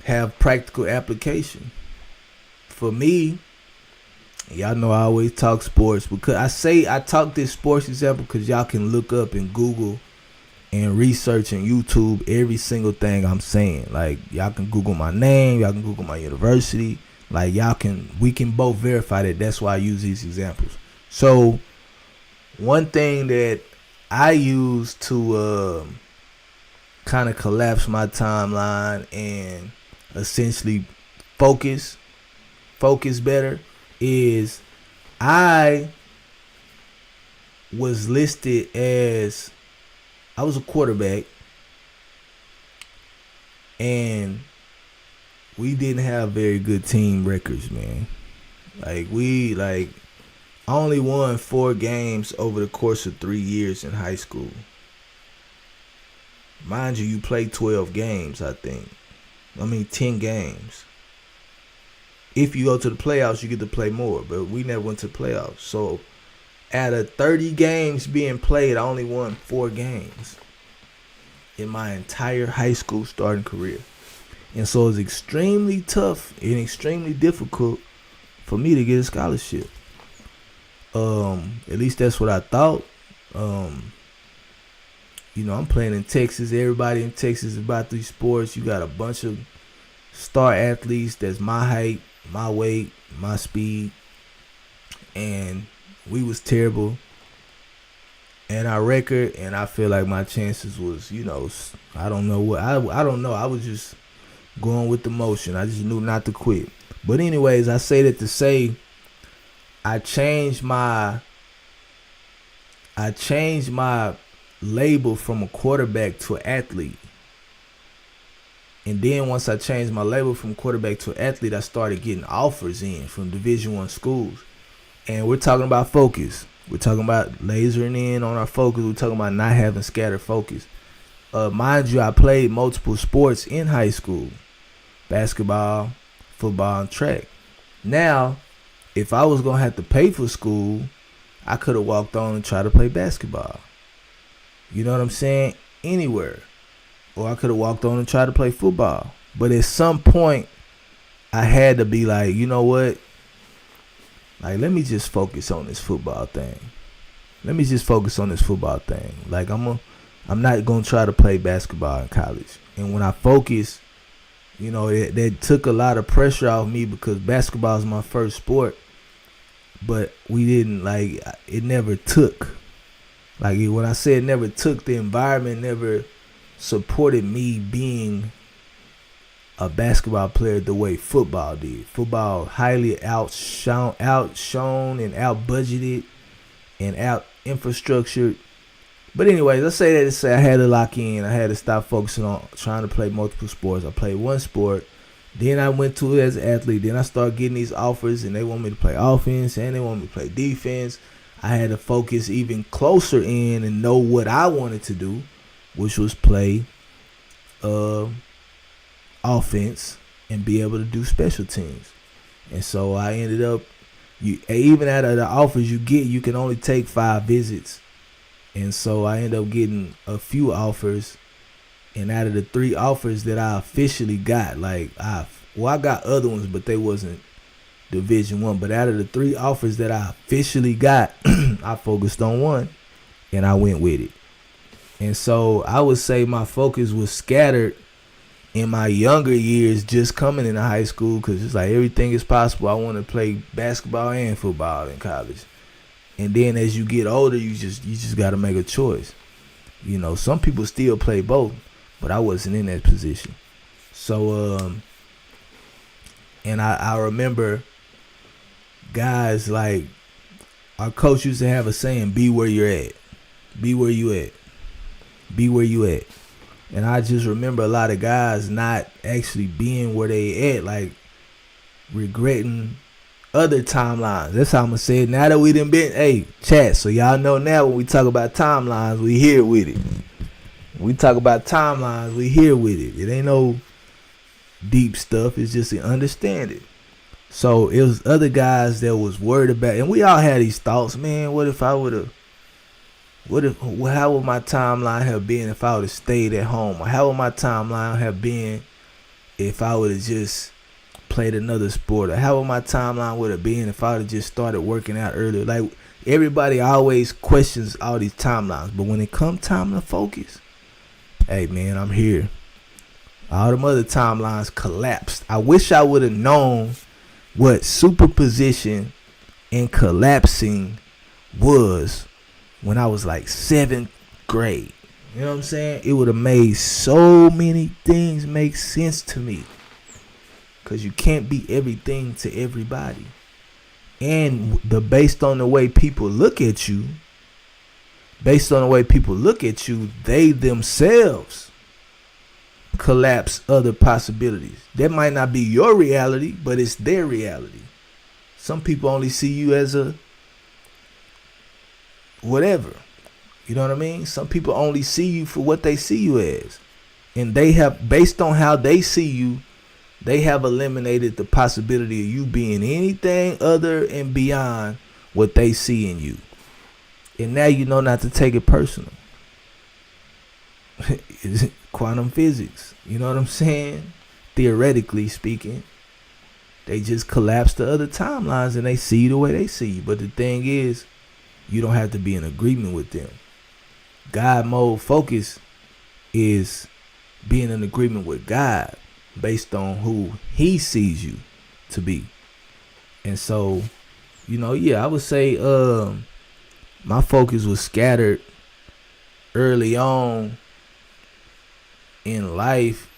have practical application. For me, y'all know I always talk sports, because I talk this sports example because y'all can look up and Google and researching YouTube every single thing I'm saying. Like, y'all can Google my name, y'all can Google my university. Like, we can both verify that. That's why I use these examples. So one thing that I use to kind of collapse my timeline and essentially focus better is I was listed as, I was a quarterback, and we didn't have very good team records, man. Like, I only won 4 games over the course of 3 years in high school. Mind you, you play 12 games, I think. 10 games. If you go to the playoffs, you get to play more, but we never went to the playoffs. So out of 30 games being played, I only won 4 games in my entire high school starting career. And so it's extremely tough and extremely difficult for me to get a scholarship. At least that's what I thought. I'm playing in Texas. Everybody in Texas is about these sports. You got a bunch of star athletes that's my height, my weight, my speed. And we was terrible in our record, and I feel like my chances was, I don't know what. I don't know. I was just going with the motion. I just knew not to quit. But anyways, I say that to say I changed my label from a quarterback to an athlete. And then once I changed my label from quarterback to athlete, I started getting offers in from Division I schools. And we're talking about focus. We're talking about lasering in on our focus. We're talking about not having scattered focus. Mind you, I played multiple sports in high school. Basketball, football, and track. Now, if I was going to have to pay for school, I could have walked on and tried to play basketball. You know what I'm saying? Anywhere. Or I could have walked on and tried to play football. But at some point, I had to be like, you know what? Like, let me just focus on this football thing. Like, I'm not going to try to play basketball in college. And when I focus, that took a lot of pressure off me because basketball is my first sport. But we didn't, it never took. Like, when I say it never took, the environment never supported me being a basketball player the way football did. Football highly outshone and out-budgeted and out-infrastructured. But anyways, let's say that to say I had to lock in. I had to stop focusing on trying to play multiple sports. I played one sport. Then I went to it as an athlete. Then I started getting these offers, and they want me to play offense, and they want me to play defense. I had to focus even closer in and know what I wanted to do, which was play offense and be able to do special teams. And so I ended up, even out of the offers you get, you can only take 5 visits. And so I ended up getting a few offers. And out of the 3 offers that I officially got, I got other ones, but they wasn't Division I. But out of the 3 offers that I officially got, I focused on one, and I went with it. And so I would say my focus was scattered in my younger years, just coming into high school, because it's like everything is possible. I want to play basketball and football in college. And then as you get older, you just got to make a choice. Some people still play both, but I wasn't in that position. So, and I remember guys like our coach used to have a saying, be where you're at. Be where you at. Be where you at. And I just remember a lot of guys not actually being where they at, like regretting other timelines. That's how I'm going to say it. Now that we done been, chat, so y'all know now when we talk about timelines, we here with it. We talk about timelines, we here with it. It ain't no deep stuff. It's just an understanding. So it was other guys that was worried about, and we all had these thoughts, man, what if I would have, how would my timeline have been if I would have stayed at home? Or how would my timeline have been if I would have just played another sport? Or how would my timeline would have been if I would have just started working out earlier? Like, everybody always questions all these timelines. But when it comes time to focus, Hey, man, I'm here. All them other timelines collapsed. I wish I would have known what superposition and collapsing was when I was like 7th grade. You know what I'm saying? It would have made so many things make sense to me. Because you can't be everything to everybody. And based on the way people look at you, they themselves collapse other possibilities. That might not be your reality, but it's their reality. Some people only see you as a whatever. You know what I mean? Some people only see you for what they see you as. And they have, based on how they see you, they have eliminated the possibility of you being anything other and beyond what they see in you. And now you know not to take it personal. Quantum physics. You know what I'm saying? Theoretically speaking, they just collapse the other timelines and they see you the way they see you. But the thing is, you don't have to be in agreement with them. God mode focus is being in agreement with God based on who he sees you to be. And so, I would say my focus was scattered early on in life,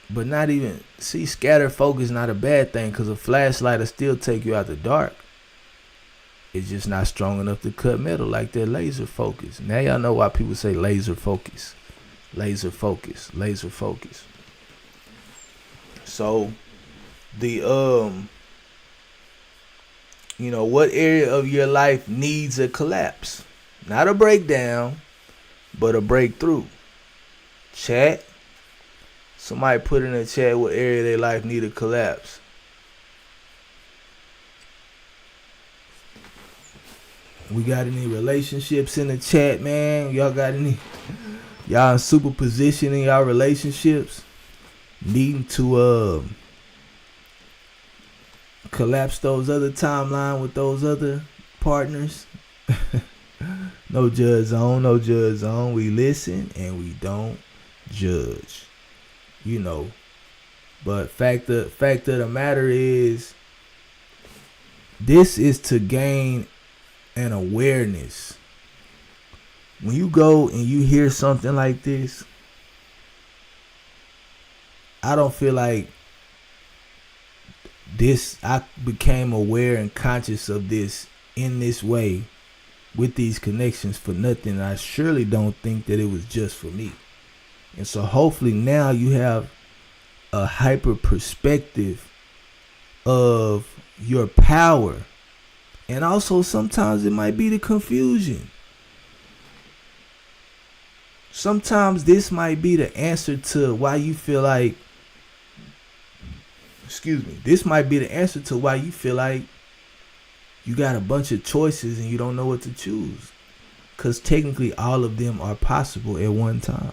but not even, scattered focus is not a bad thing, because a flashlight will still take you out the dark. It's just not strong enough to cut metal like that laser focus. Now y'all know why people say laser focus. Laser focus. Laser focus. So what area of your life needs a collapse? Not a breakdown, but a breakthrough. Chat. Somebody put in the chat what area of their life need a collapse. We got any relationships in the chat, man? Y'all got any? Y'all in superposition in y'all relationships? Needing to collapse those other timeline with those other partners? No judge zone, no judge zone. We listen and we don't judge. But fact of the matter is, this is to gain an awareness. When you go and you hear something like this, I don't feel like I became aware and conscious of this in this way with these connections for nothing. I surely don't think that it was just for me. And so hopefully now you have a hyper perspective of your power. And also sometimes it might be the confusion. Sometimes this might be the answer to why you feel like, this might be the answer to why you feel like you got a bunch of choices and you don't know what to choose. Because technically all of them are possible at one time.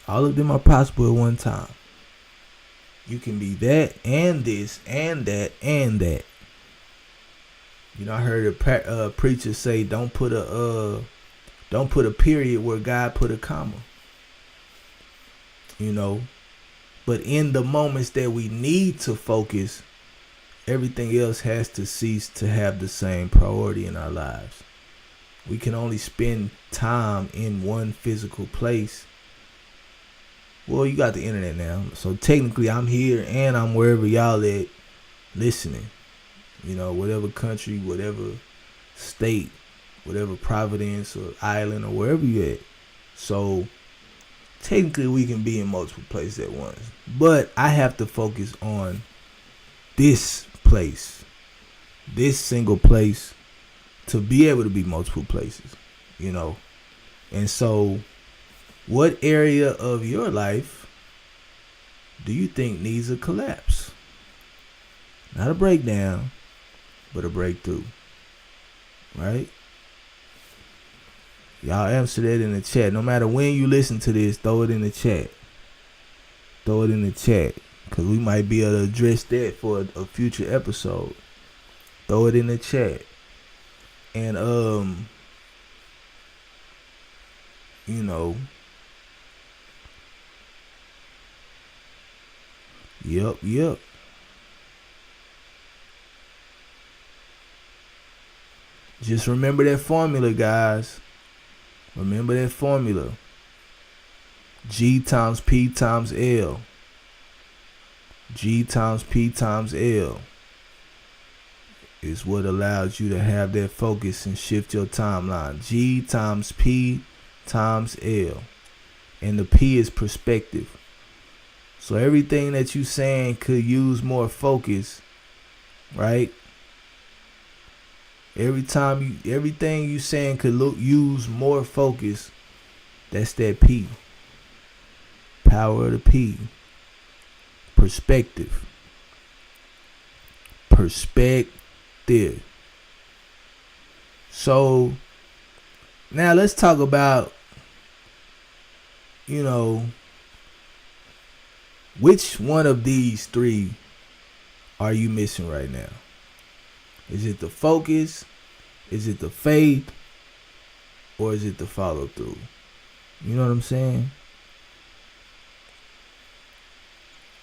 All of them are possible at one time. You can be that and this and that and that. I heard a preacher say, don't put a period where God put a comma. But in the moments that we need to focus, everything else has to cease to have the same priority in our lives. We can only spend time in one physical place. Well, you got the internet now. So technically I'm here and I'm wherever y'all at listening. Whatever country, whatever state, whatever province or island or wherever you at. So technically we can be in multiple places at once. But I have to focus on this place, this single place, to be able to be multiple places, And so what area of your life do you think needs a collapse? Not a breakdown, but a breakthrough. Right? Y'all answer that in the chat. No matter when you listen to this, throw it in the chat. Throw it in the chat. Because we might be able to address that for a future episode. Throw it in the chat. And you know. Yep. Just remember that formula, guys. Remember that formula. G times P times L. G times P times L is what allows you to have that focus and shift your timeline. G times P times L. And the P is perspective. So everything that you saying could use more focus, right? Everything you saying could use more focus. That's that P. Power of the P. Perspective. So now let's talk about, which one of these three are you missing right now? Is it the focus? Is it the faith? Or is it the follow through? You know what I'm saying?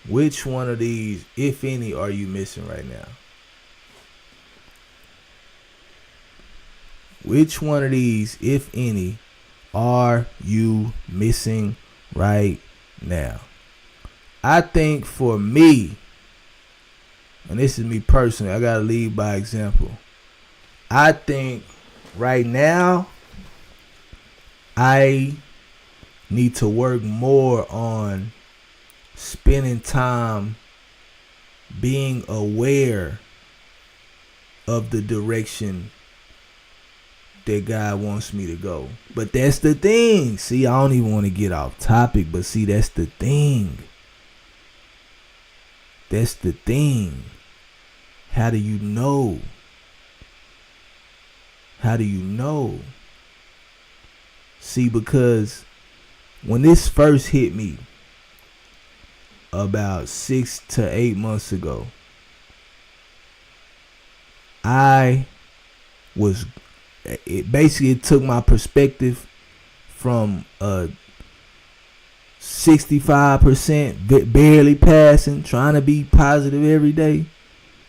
Which one of these, if any, are you missing right now? Which one of these, if any, are you missing right now? I think for me, and this is me personally, I gotta lead by example. I think right now, I need to work more on spending time being aware of the direction that God wants me to go. But that's the thing. See, I don't even want to get off topic, but see, that's the thing. That's the thing. How do you know? How do you know? See, because when this first hit me about 6 to 8 months ago, it took my perspective from 65% barely passing, trying to be positive every day,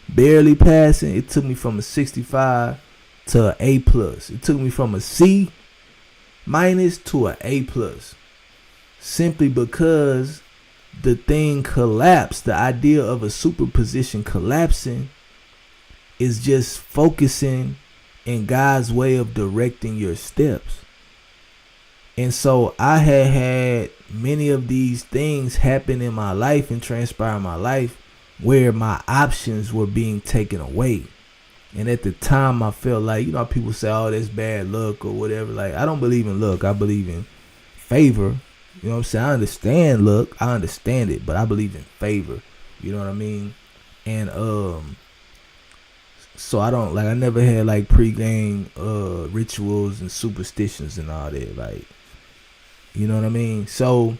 barely passing. It took me from a 65 to an A plus. It took me from a C minus to an A plus, simply because the thing collapsed. The idea of a superposition collapsing is just focusing in God's way of directing your steps. And so I had many of these things happen in my life and transpire in my life where my options were being taken away. And at the time I felt like, people say, oh, that's bad luck or whatever. Like, I don't believe in luck. I believe in favor. You know what I'm saying? I understand luck. I understand it, but I believe in favor. You know what I mean? And so I never had like pregame rituals and superstitions and all that. Like, you know what I mean? So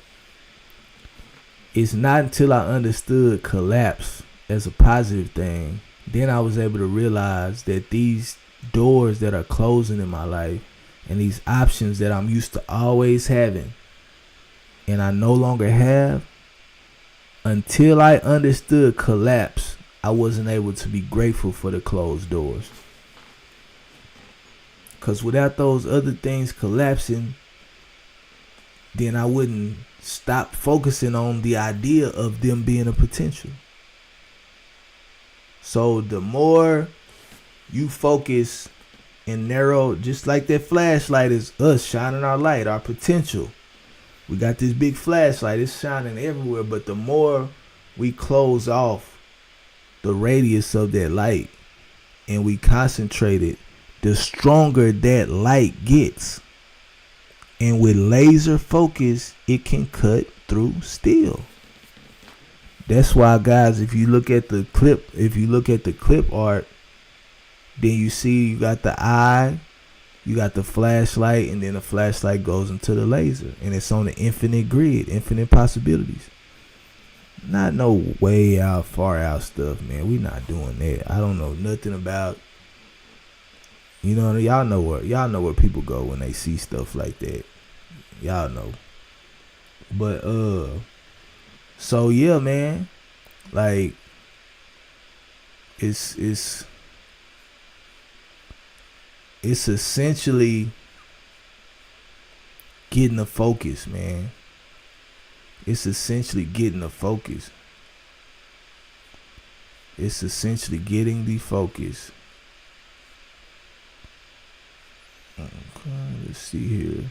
it's not until I understood collapse as a positive thing, then I was able to realize that these doors that are closing in my life and these options that I'm used to always having and I no longer have, until I understood collapse, I wasn't able to be grateful for the closed doors. Because without those other things collapsing, then I wouldn't stop focusing on the idea of them being a potential. So the more you focus and narrow, just like that flashlight is us shining our light, our potential. We got this big flashlight, it's shining everywhere, but the more we close off the radius of that light and we concentrate it, the stronger that light gets. And with laser focus, it can cut through steel. That's why, guys, if you look at the clip art, then you see you got the eye, you got the flashlight, and then the flashlight goes into the laser. And it's on the infinite grid, infinite possibilities. Not no way out, far out stuff, man. We not doing that. I don't know nothing about, y'all know where people go when they see stuff like that. Y'all know. But so yeah, man. Like it's essentially getting the focus, man. It's essentially getting the focus. It's essentially getting the focus. Okay, let's see here.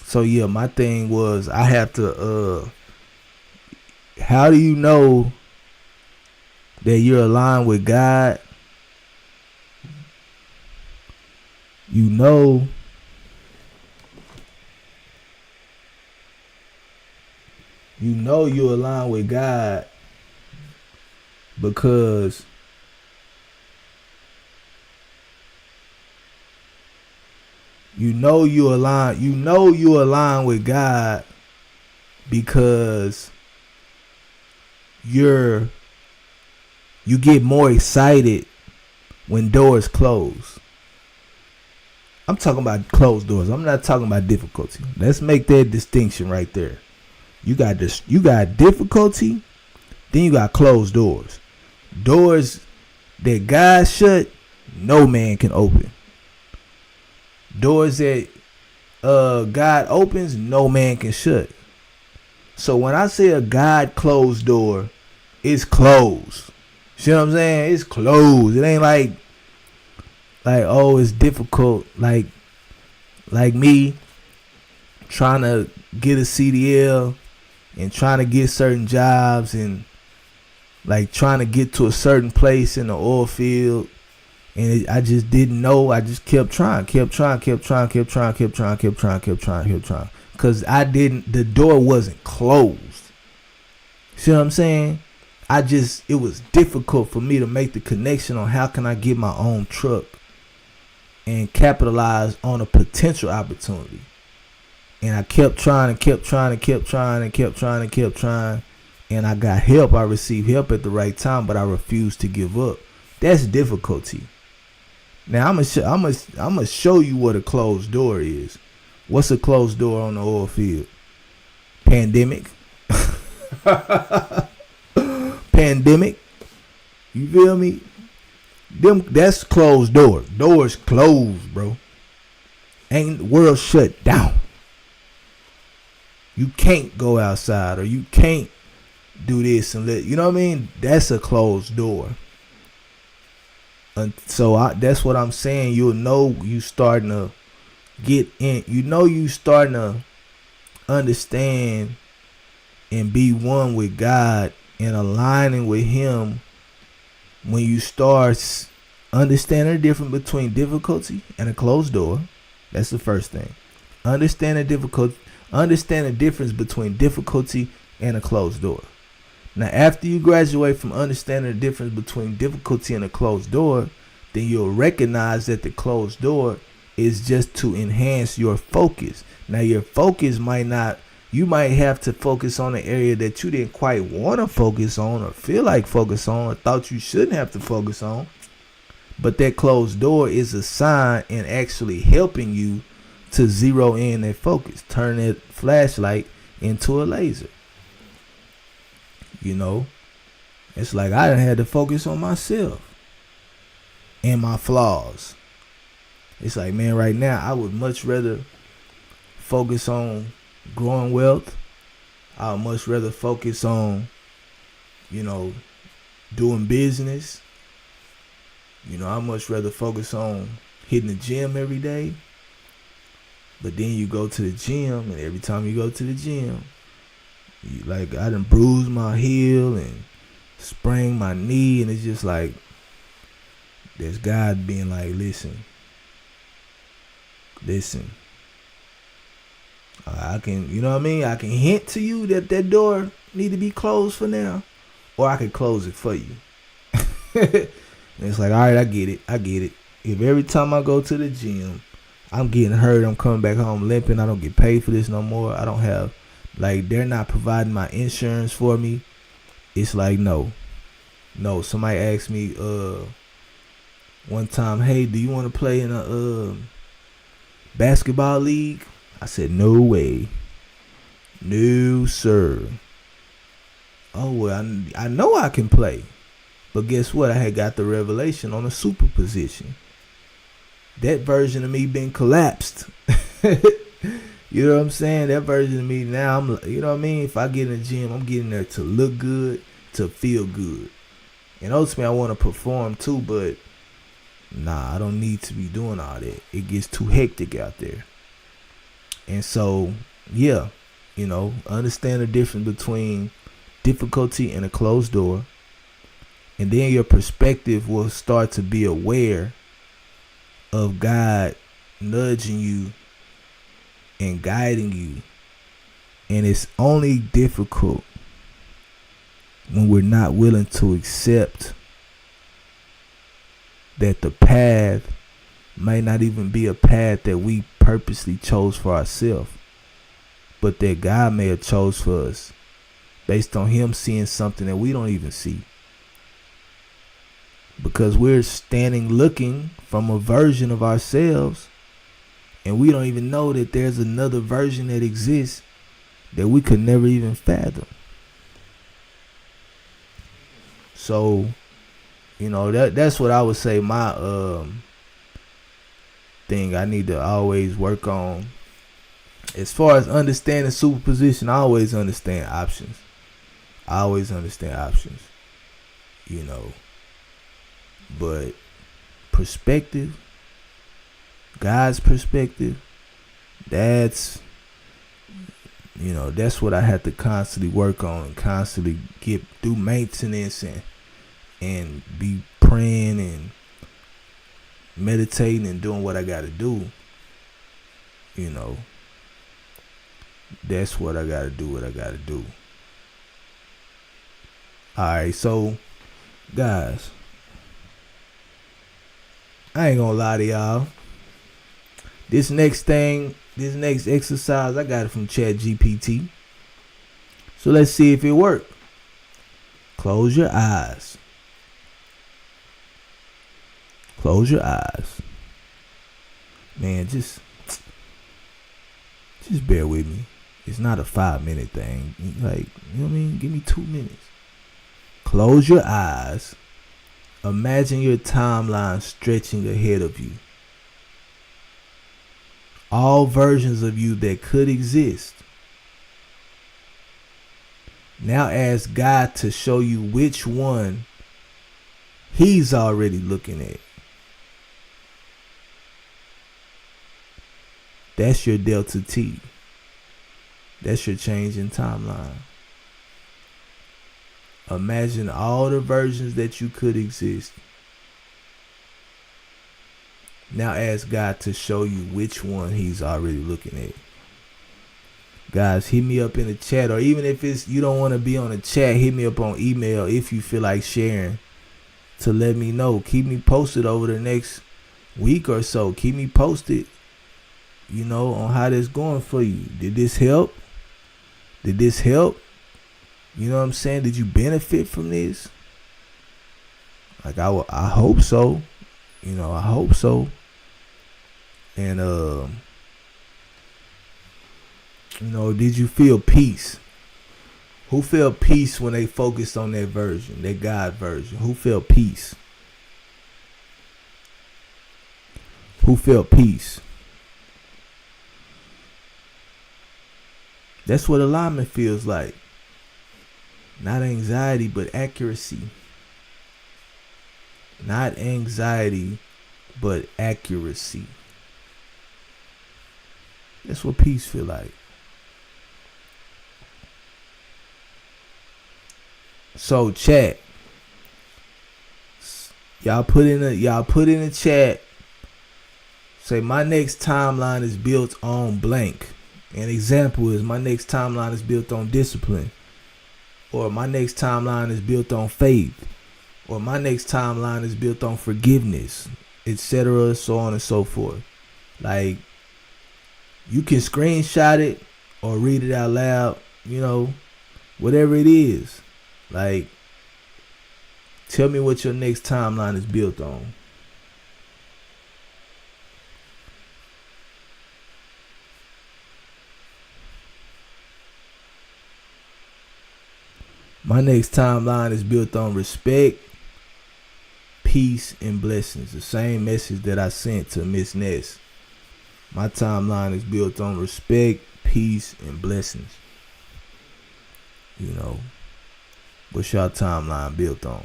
So yeah, my thing was I have to how do you know that you're aligned with God? You know you're aligned with God because you know you're aligned with God because you get more excited when doors close. I'm talking about closed doors. I'm not talking about difficulty. Let's make that distinction right there. You got difficulty, then you got closed doors. Doors that God shut, no man can open. Doors that God opens, no man can shut. So when I say a God closed door, it's closed. See what I'm saying? It's closed. It ain't like oh, it's difficult. Like me trying to get a CDL and trying to get certain jobs and like trying to get to a certain place in the oil field. And I just didn't know. I just kept trying. Cause the door wasn't closed. See what I'm saying? It was difficult for me to make the connection on how can I get my own truck and capitalize on a potential opportunity. And I kept trying. And I got help. I received help at the right time, but I refused to give up. That's difficulty. Now I'm gonna show you what a closed door is. What's a closed door on the oil field? Pandemic. Pandemic. You feel me? That's closed door. Doors closed, bro. Ain't the world shut down. You can't go outside or you can't do this and you know what I mean? That's a closed door. And so that's what I'm saying. You'll know you starting to get in. You know you starting to understand and be one with God and aligning with Him when you start understanding the difference between difficulty and a closed door. That's the first thing. Understand the difference between difficulty and a closed door. Now, after you graduate from understanding the difference between difficulty and a closed door, then you'll recognize that the closed door is just to enhance your focus. Now, your focus you might have to focus on an area that you didn't quite want to focus on or feel like focus on or thought you shouldn't have to focus on. But that closed door is a sign and actually helping you to zero in that focus. Turn that flashlight into a laser. You know, it's like I done had to focus on myself and my flaws. It's like, man, right now I would much rather focus on growing wealth. I would much rather focus on, doing business. I'd much rather focus on hitting the gym every day. But then you go to the gym, and every time you go to the gym, I done bruised my heel and sprained my knee, and it's just like there's God being like, listen. I can, I can hint to you that door need to be closed for now, or I can close it for you. And it's like, all right, I get it. If every time I go to the gym, I'm getting hurt, I'm coming back home limping, I don't get paid for this no more, I don't have, they're not providing my insurance for me, it's like, no, No, somebody asked me one time, hey, do you want to play in a basketball league? I said, no way. No, sir. Oh, well, I know I can play. But guess what? I had got the revelation on a superposition. That version of me been collapsed. You know what I'm saying? That version of me now, you know what I mean? If I get in the gym, I'm getting there to look good, to feel good. And ultimately, I want to perform too, but nah, I don't need to be doing all that. It gets too hectic out there. And so, yeah, understand the difference between difficulty and a closed door. And then your perspective will start to be aware of God nudging you and guiding you. And it's only difficult when we're not willing to accept that the path may not even be a path that we purposely chose for ourselves, but that God may have chose for us based on him seeing something that we don't even see. Because we're standing looking from a version of ourselves, and we don't even know that there's another version that exists that we could never even fathom. So, that's what I would say my thing I need to always work on. As far as understanding superposition, I always understand options. But perspective, God's perspective, that's what I have to constantly work on and constantly do maintenance and be praying and meditating and doing what I got to do. That's what I got to do. Alright, so guys, I ain't gonna lie to y'all. This next exercise, I got it from ChatGPT. So let's see if it worked. Close your eyes. Man, just bear with me. It's not a 5-minute thing. Like, you know what I mean? Give me 2 minutes. Close your eyes. Imagine your timeline stretching ahead of you. All versions of you that could exist. Now ask God to show you which one he's already looking at. That's your delta T. That's your change in timeline. Imagine all the versions that you could exist. Now ask God to show you which one he's already looking at. Guys, hit me up in the chat, or even if you don't want to be on the chat, hit me up on email if you feel like sharing to let me know. Keep me posted over the next week or so. Keep me posted, on how this going for you. Did this help? You know what I'm saying? Did you benefit from this? Like, I hope so. I hope so. And, did you feel peace? Who felt peace when they focused on that version, that God version? Who felt peace? That's what alignment feels like. Not anxiety, but accuracy. Not anxiety, but accuracy. That's what peace feel like. So chat. Y'all put in the chat. Say my next timeline is built on blank. An example is my next timeline is built on discipline. Or my next timeline is built on faith. Or my next timeline is built on forgiveness, etc., so on and so forth. Like, you can screenshot it or read it out loud, whatever it is. Like, Tell me what your next timeline is built on. My next timeline is built on respect, peace, and blessings. The same message that I sent to Miss Ness. My timeline is built on respect, peace, and blessings. You know, what's your timeline built on?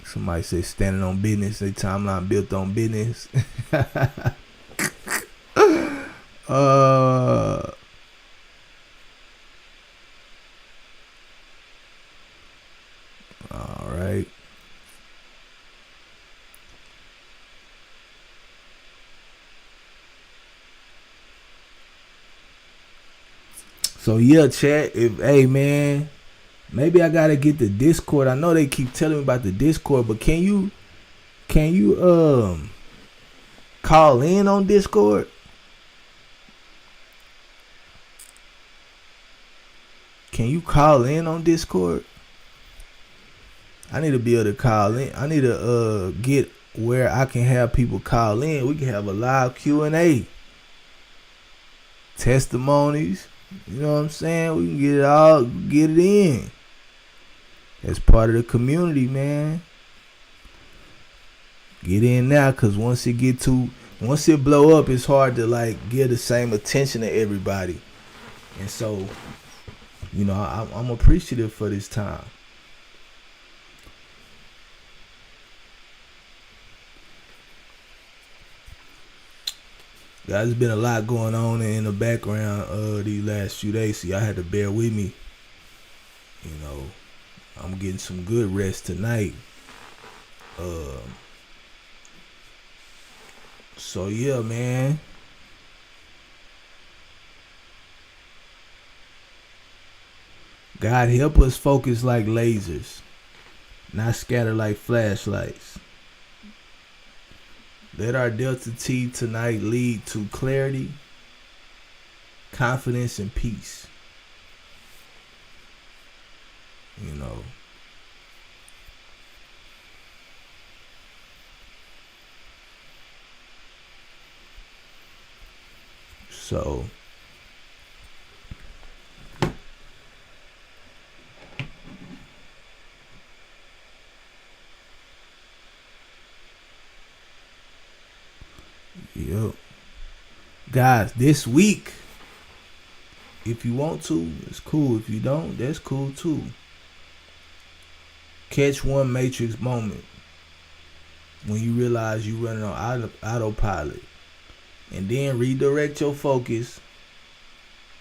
Somebody say standing on business. Their timeline built on business. All right. So yeah, chat. Hey man, maybe I gotta get the Discord. I know they keep telling me about the Discord, but can you call in on Discord? Can you call in on Discord? I need to be able to call in. I need to get where I can have people call in. We can have a live Q&A. Testimonies. You know what I'm saying? We can get it in. That's part of the community, man. Get in now, cause once it blow up, it's hard to like give the same attention to everybody. And so, you know, I'm appreciative for this time. Guys, there's been a lot going on in the background these last few days, so y'all had to bear with me. You know, I'm getting some good rest tonight. So yeah, man. God help us focus like lasers, not scatter like flashlights. Let our Delta T tonight lead to clarity, confidence, and peace. You know. So. Yep. Guys, this week, if you want to, it's cool. If you don't, that's cool too. Catch one matrix moment when you realize you're running on autopilot. And then redirect your focus.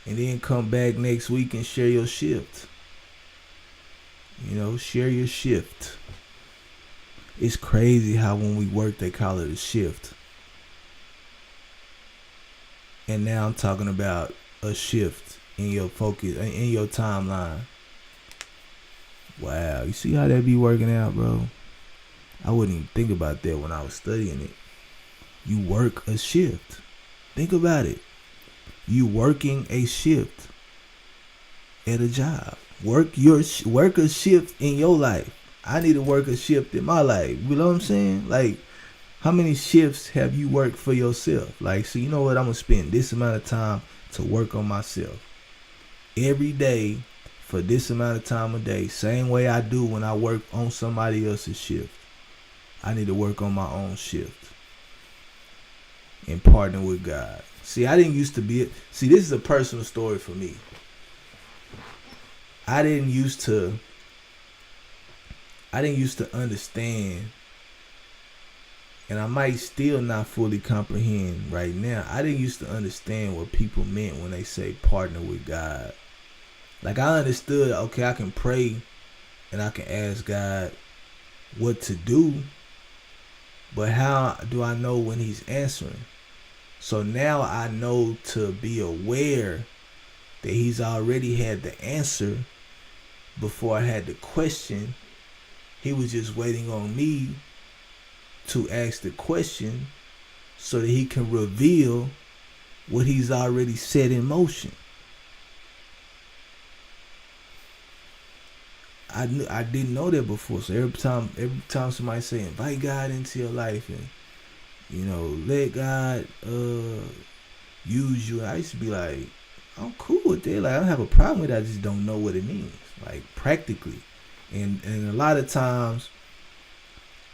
And then come back next week and share your shift. You know, share your shift. It's crazy how when we work, they call it a shift. And now I'm talking about a shift in your focus, in your timeline. Wow, you see how that be working out, bro? I wouldn't even think about that when I was studying it. You work a shift. Think about it. You working a shift at a job. Work a shift in your life. I need to work a shift in my life. You know what I'm saying? Like, how many shifts have you worked for yourself? Like, so you know what? I'm going to spend this amount of time to work on myself. Every day for this amount of time a day. Same way I do when I work on somebody else's shift. I need to work on my own shift. And partner with God. See, I didn't used to be... See, this is a personal story for me. I didn't used to understand, and I might still not fully comprehend right now. I didn't used to understand what people meant when they say partner with God. Like, I understood, okay, I can pray and I can ask God what to do, but how do I know when he's answering? So now I know to be aware that he's already had the answer before I had the question. He was just waiting on me to ask the question so that he can reveal what he's already set in motion. I didn't know that before. So every time somebody say invite God into your life and let God use you, I used to be like, I'm cool with that. Like I don't have a problem with it. I just don't know what it means, like practically. And a lot of times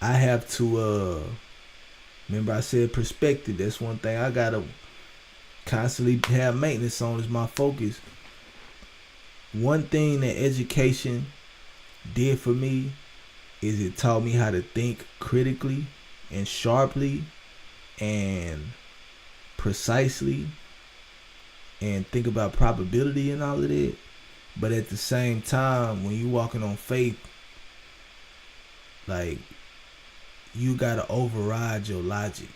I have to remember I said perspective. That's one thing I gotta constantly have maintenance on is my focus. One thing that education did for me is it taught me how to think critically and sharply and precisely and think about probability and all of that. But at the same time, when you walking on faith, like you gotta override your logic.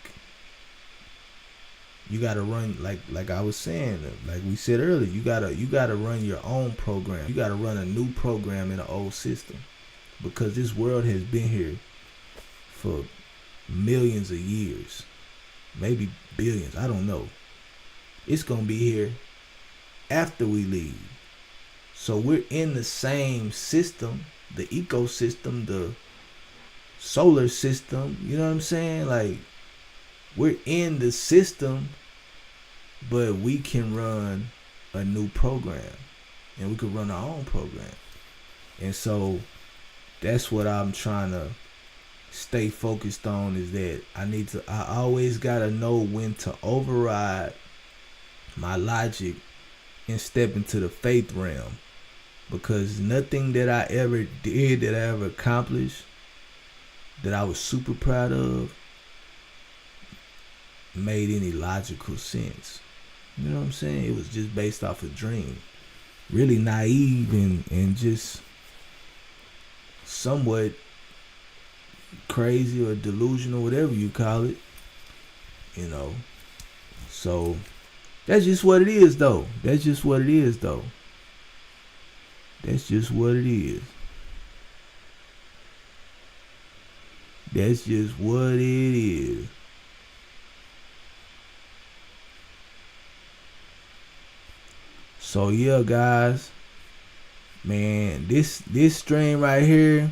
You gotta run like I was saying, like we said earlier. You gotta run your own program. You gotta run a new program in an old system, because this world has been here for millions of years, maybe billions. I don't know. It's gonna be here after we leave. So we're in the same system, the ecosystem, the solar system. You know what I'm saying? Like we're in the system, but we can run a new program, and we could run our own program. And so that's what I'm trying to stay focused on, is that I always gotta know when to override my logic and step into the faith realm, because nothing that I ever did, that I ever accomplished, that I was super proud of, made any logical sense. You know what I'm saying? It was just based off a dream. Really naive and just somewhat crazy or delusional, whatever you call it. So that's just what it is though. That's just what it is. That's just what it is. So yeah, guys, man, this stream right here,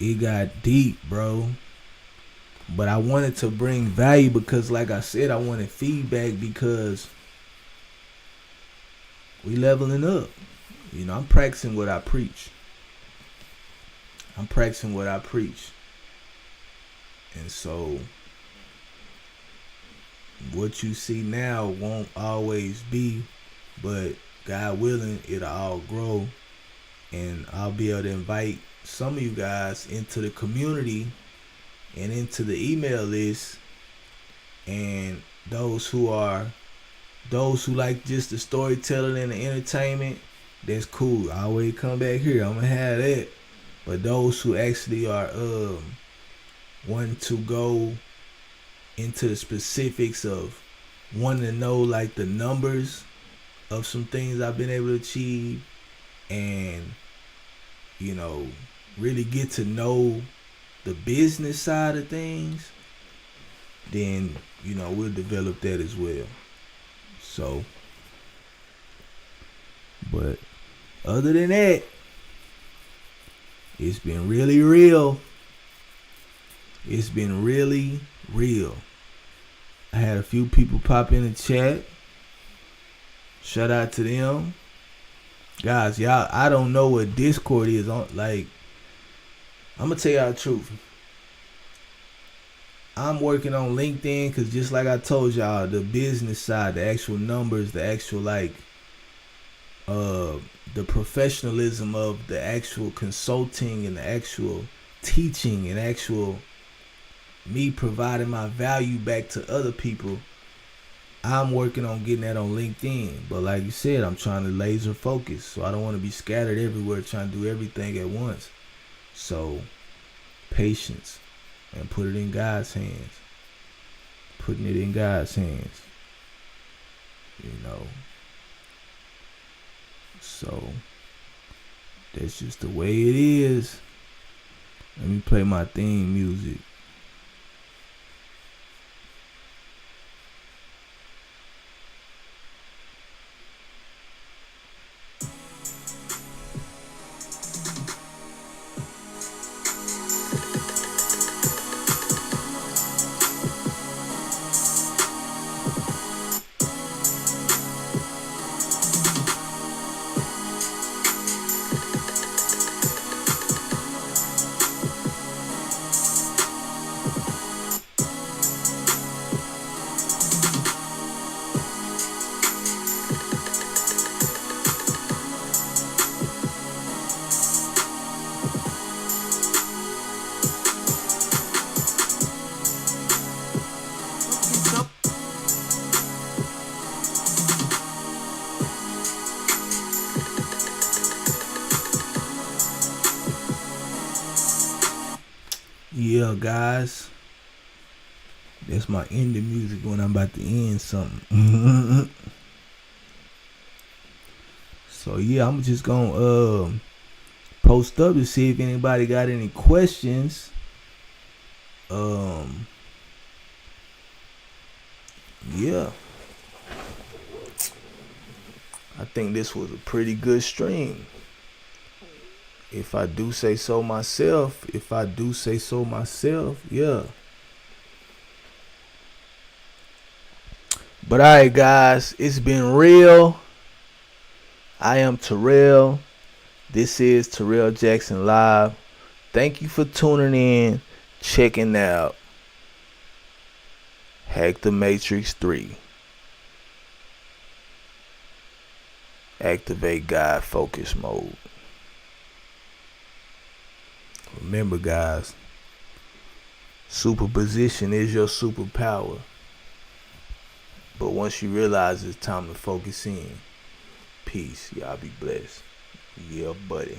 it got deep, bro. But I wanted to bring value because, like I said, I wanted feedback because we leveling up. I'm practicing what I preach. And so what you see now won't always be, but God willing, it'll all grow. And I'll be able to invite some of you guys into the community and into the email list. And those who like just the storytelling and the entertainment, that's cool. I always come back here. I'm gonna have that. But those who actually are wanting to go into the specifics of wanting to know like the numbers of some things I've been able to achieve, and really get to know the business side of things, then we'll develop that as well. So, but other than that, it's been really real. It's been really real. I had a few people pop in the chat. Shout out to them. Guys, y'all, I don't know what Discord is on. Like, I'm going to tell y'all the truth. I'm working on LinkedIn because just like I told y'all, the business side, the actual numbers, the actual the professionalism of the actual consulting and the actual teaching and actual me providing my value back to other people, I'm working on getting that on LinkedIn. But like you said, I'm trying to laser focus, so I don't want to be scattered everywhere trying to do everything at once. So patience, and put it in God's hands. Putting it in God's hands. So that's just the way it is. Let me play my theme music. guys, that's my ending music when I'm about to end something. So yeah, I'm just gonna post up to see if anybody got any questions. Yeah, I think this was a pretty good stream. If I do say so myself, yeah. But alright guys, it's been real. I am Terrell. This is Terrell Jackson Live. Thank you for tuning in, checking out Hack the Matrix 3. Activate God focus mode. Remember guys, superposition is your superpower. But once you realize it's time to focus in, peace. Y'all be blessed. Yeah, buddy.